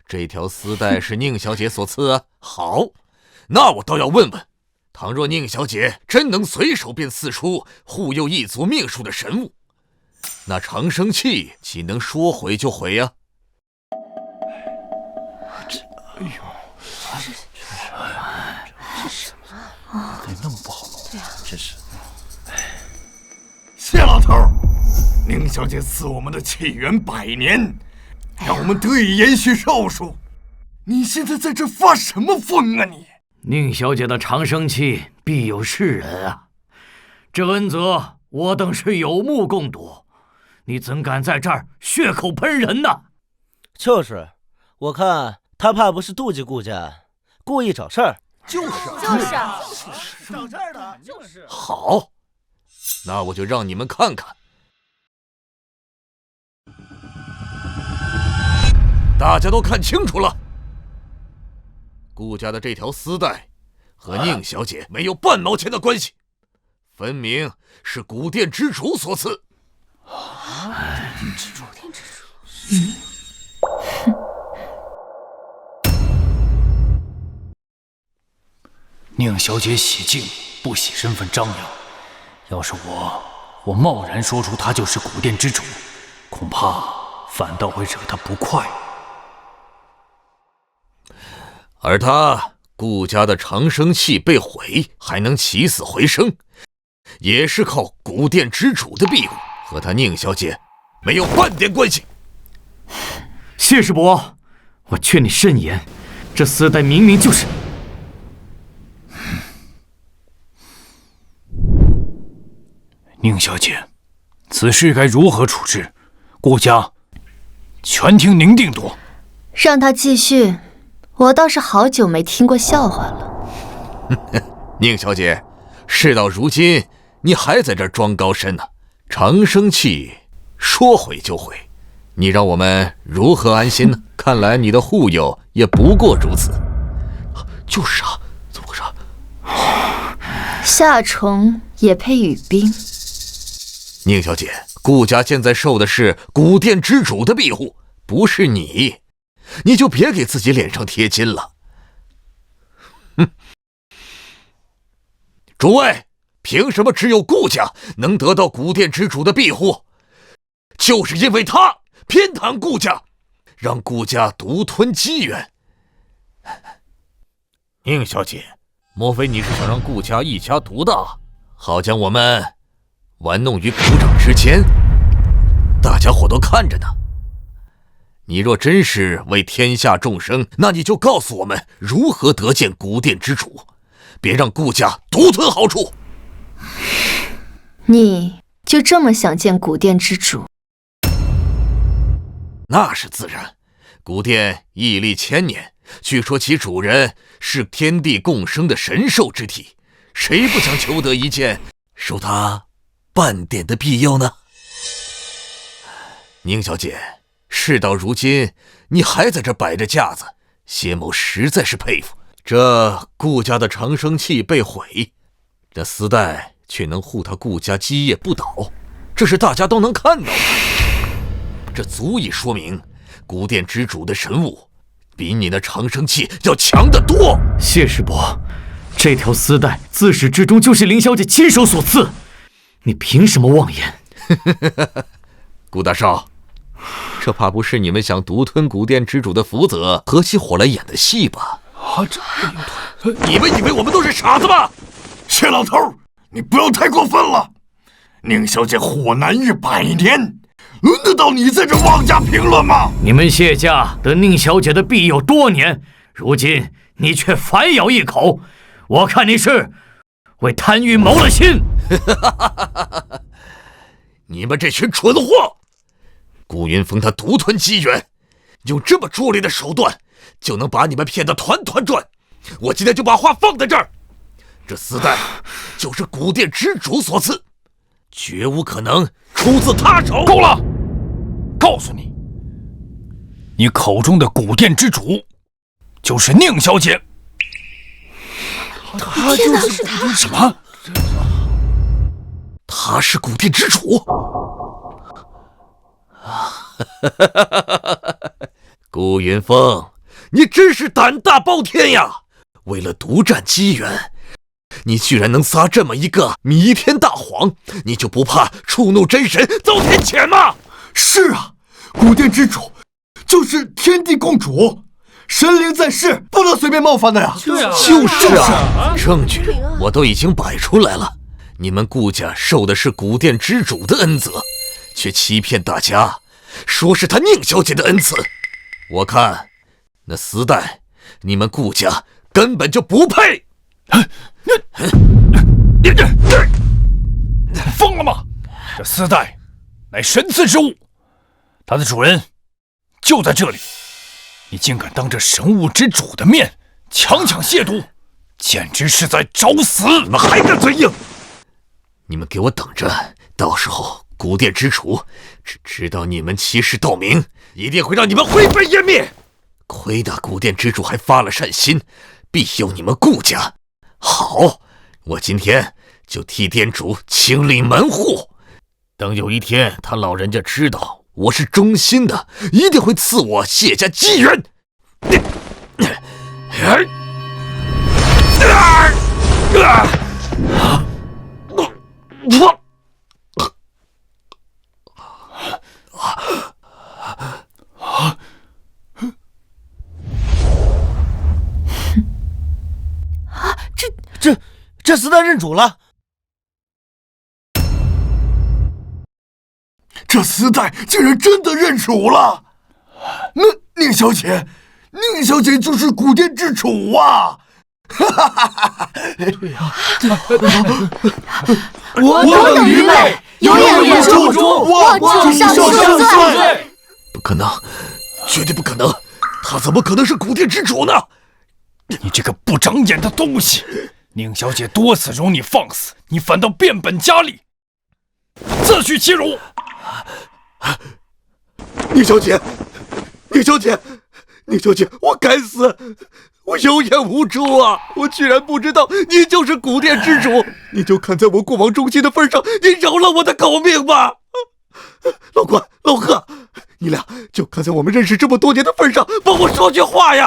Speaker 2: 这条丝带是宁小姐所赐啊？好，那我倒要问问，倘若宁小姐真能随手便赐出护佑一族命数的神物，那长生器岂能说毁就毁呀？
Speaker 4: 怎么那么不好弄？
Speaker 8: 对啊，
Speaker 4: 真是。
Speaker 5: 谢老头，宁小姐赐我们的气缘100年，让我们得以延续寿数。你现在在这发什么疯啊你？
Speaker 11: 宁小姐的长生器必有是人啊，这恩泽我等是有目共睹，你怎敢在这儿血口喷人呢？
Speaker 7: 就是，我看他怕不是妒忌顾家，故意找事儿。
Speaker 10: 就是
Speaker 7: 找事儿的，就是。
Speaker 2: 好，那我就让你们看看。大家都看清楚了，顾家的这条丝带和宁小姐没有半毛钱的关系，分明是古殿之主所赐。
Speaker 4: 宁小姐喜静，不喜身份张扬。要是我贸然说出她就是古殿之主，恐怕反倒会惹她不快。
Speaker 2: 而他顾家的长生器被毁，还能起死回生，也是靠古殿之主的庇护，和他宁小姐没有半点关系。
Speaker 11: 谢师伯，我劝你慎言，这丝带明明就是……
Speaker 4: 宁小姐，此事该如何处置？顾家全听您定夺。
Speaker 6: 让他继续，我倒是好久没听过笑话了。
Speaker 2: 宁小姐，事到如今，你还在这儿装高深呢？长生器说毁就毁，你让我们如何安心呢？看来你的护佑也不过如此。就是啊，怎么回事？
Speaker 6: 夏虫也配语冰？
Speaker 2: 宁小姐，顾家现在受的是古殿之主的庇护，不是你，你就别给自己脸上贴金了。哼！诸位，凭什么只有顾家能得到古殿之主的庇护？就是因为他偏袒顾家，让顾家独吞机缘。宁小姐，莫非你是想让顾家一家独大，好将我们玩弄于股掌之间？大家伙都看着呢。你若真是为天下众生，那你就告诉我们如何得见古殿之主，别让顾家独吞好处。
Speaker 6: 你就这么想见古殿之主？
Speaker 2: 那是自然，古殿屹立千年，据说其主人是天地共生的神兽之体，谁不想求得一见，受他半点的庇佑呢？宁小姐，事到如今，你还在这摆着架子，谢某实在是佩服。这顾家的长生器被毁，这丝带却能护他顾家基业不倒，这是大家都能看到的。这足以说明古殿之主的神物比你那长生器要强得多。
Speaker 11: 谢师伯，这条丝带自始至终就是林小姐亲手所赐，你凭什么妄言？
Speaker 2: 顾大少，这怕不是你们想独吞古殿之主的福泽，合起伙来演的戏吧？你们以为我们都是傻子吗？
Speaker 5: 谢老头，你不要太过分了。宁小姐祸难日100年，轮得到你在这妄加评论吗？
Speaker 11: 你们谢家得宁小姐的庇佑多年，如今你却反咬一口，我看你是为贪欲谋了心。
Speaker 2: 你们这群蠢货！顾云峰他独吞机缘，用这么拙劣的手段就能把你们骗得团团转。我今天就把话放在这儿，这丝带就是古殿之主所赐，绝无可能出自他手。
Speaker 4: 够了！告诉你，你口中的古殿之主就是宁小姐。
Speaker 10: 他就是他！
Speaker 4: 什么？
Speaker 2: 他是古殿之主？顾云峰，你真是胆大包天呀！为了独占机缘，你居然能撒这么一个弥天大谎，你就不怕触怒真神遭天谴吗？
Speaker 1: 是啊，古殿之主就是天地共主，神灵在世，不能随便冒犯的呀。
Speaker 2: 就是啊，证据我都已经摆出来了。你们顾家受的是古殿之主的恩泽，却欺骗大家，说是他宁小姐的恩赐。我看那丝带，你们顾家根本就不配。
Speaker 4: 疯了吗？这丝带乃神赐之物，它的主人就在这里，你竟敢当着神物之主的面强亵渎，简直是在找死！
Speaker 2: 你们还敢嘴硬？你们给我等着，到时候古殿之主只知道你们欺世盗名，一定会让你们灰飞烟灭。亏得古殿之主还发了善心，庇佑你们顾家。好，我今天就替店主清理门户。等有一天他老人家知道我是忠心的，一定会赐我谢家机缘。
Speaker 7: 这厮他认主了。
Speaker 1: 这厮代竟然真的认主了！宁小姐，宁小姐就是古殿之主啊！哈哈哈哈！
Speaker 10: 我等愚昧，有眼无珠，望主上恕罪。
Speaker 2: 不可能，绝对不可能！他怎么可能是古殿之主呢？
Speaker 4: 你这个不长眼的东西！宁小姐多次容你放肆，你反倒变本加厉，自取其辱。
Speaker 2: 宁小姐，宁小姐，宁小姐，我该死！我有眼无珠啊！我居然不知道你就是古殿之主！你就看在我过往忠心的份上，你饶了我的狗命吧！老关、老贺，你俩就看在我们认识这么多年的份上，帮我说句话呀！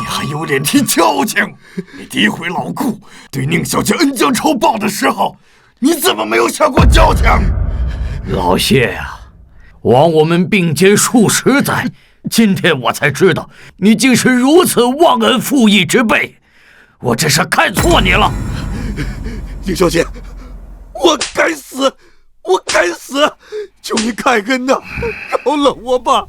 Speaker 1: 你还有脸提交情？你诋毁老顾，对宁小姐恩将仇报的时候，你怎么没有想过交情？
Speaker 11: 老谢呀，枉我们并肩数十载，今天我才知道你竟是如此忘恩负义之辈，我真是看错你了。
Speaker 2: 宁小姐，我该死，我该死！求你开恩呐，饶了我吧！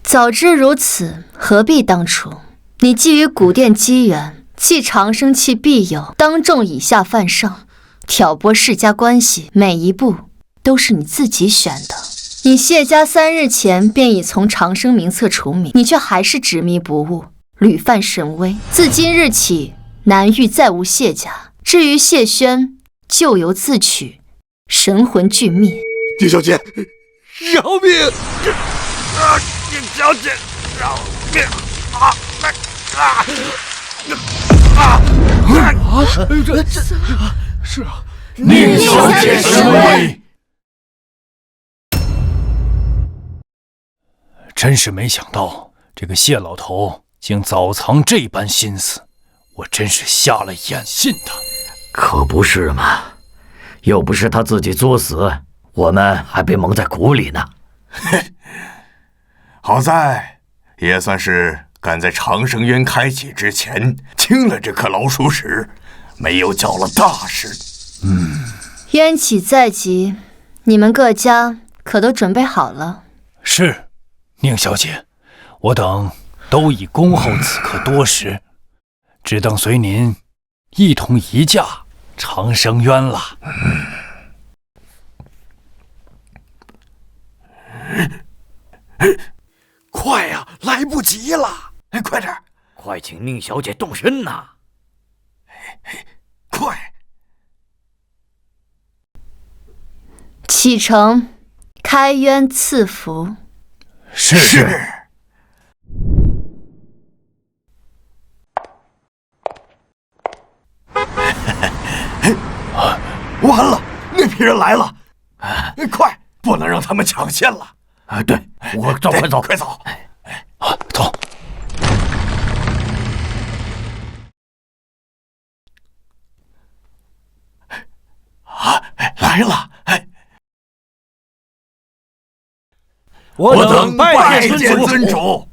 Speaker 6: 早知如此，何必当初？你觊觎古殿机缘，弃长生器庇佑，当众以下犯上，挑拨世家关系，每一步都是你自己选的。你谢家3日前便已从长生名册除名，你却还是执迷不悟，屡犯神威。自今日起，南域再无谢家。至于谢轩，咎由自取，神魂俱灭。
Speaker 2: 宁小姐，饶命！宁小姐，饶命！
Speaker 4: 是啊，宁小姐神威。真是没想到，这个谢老头竟早藏这般心思，我真是瞎了眼信他。
Speaker 11: 可不是嘛，又不是他自己作死，我们还被蒙在鼓里呢。
Speaker 5: 好在也算是赶在长生渊开启之前清了这颗老鼠屎，没有搅了大事。
Speaker 6: 冤起在即，你们各家可都准备好了？
Speaker 4: 是，宁小姐，我等都已恭候此刻多时，只等随您一同移驾长生渊了。
Speaker 1: 快呀，来不及了！快点，
Speaker 11: 快请宁小姐动身呐！
Speaker 1: 快！
Speaker 6: 启程，开渊赐福。
Speaker 4: 是。
Speaker 1: 完了，那批人来了！快，不能让他们抢先了。
Speaker 11: 对，我走，快走，
Speaker 1: 快走！
Speaker 4: 走。
Speaker 1: 来了！
Speaker 7: 我
Speaker 1: 等拜见尊主。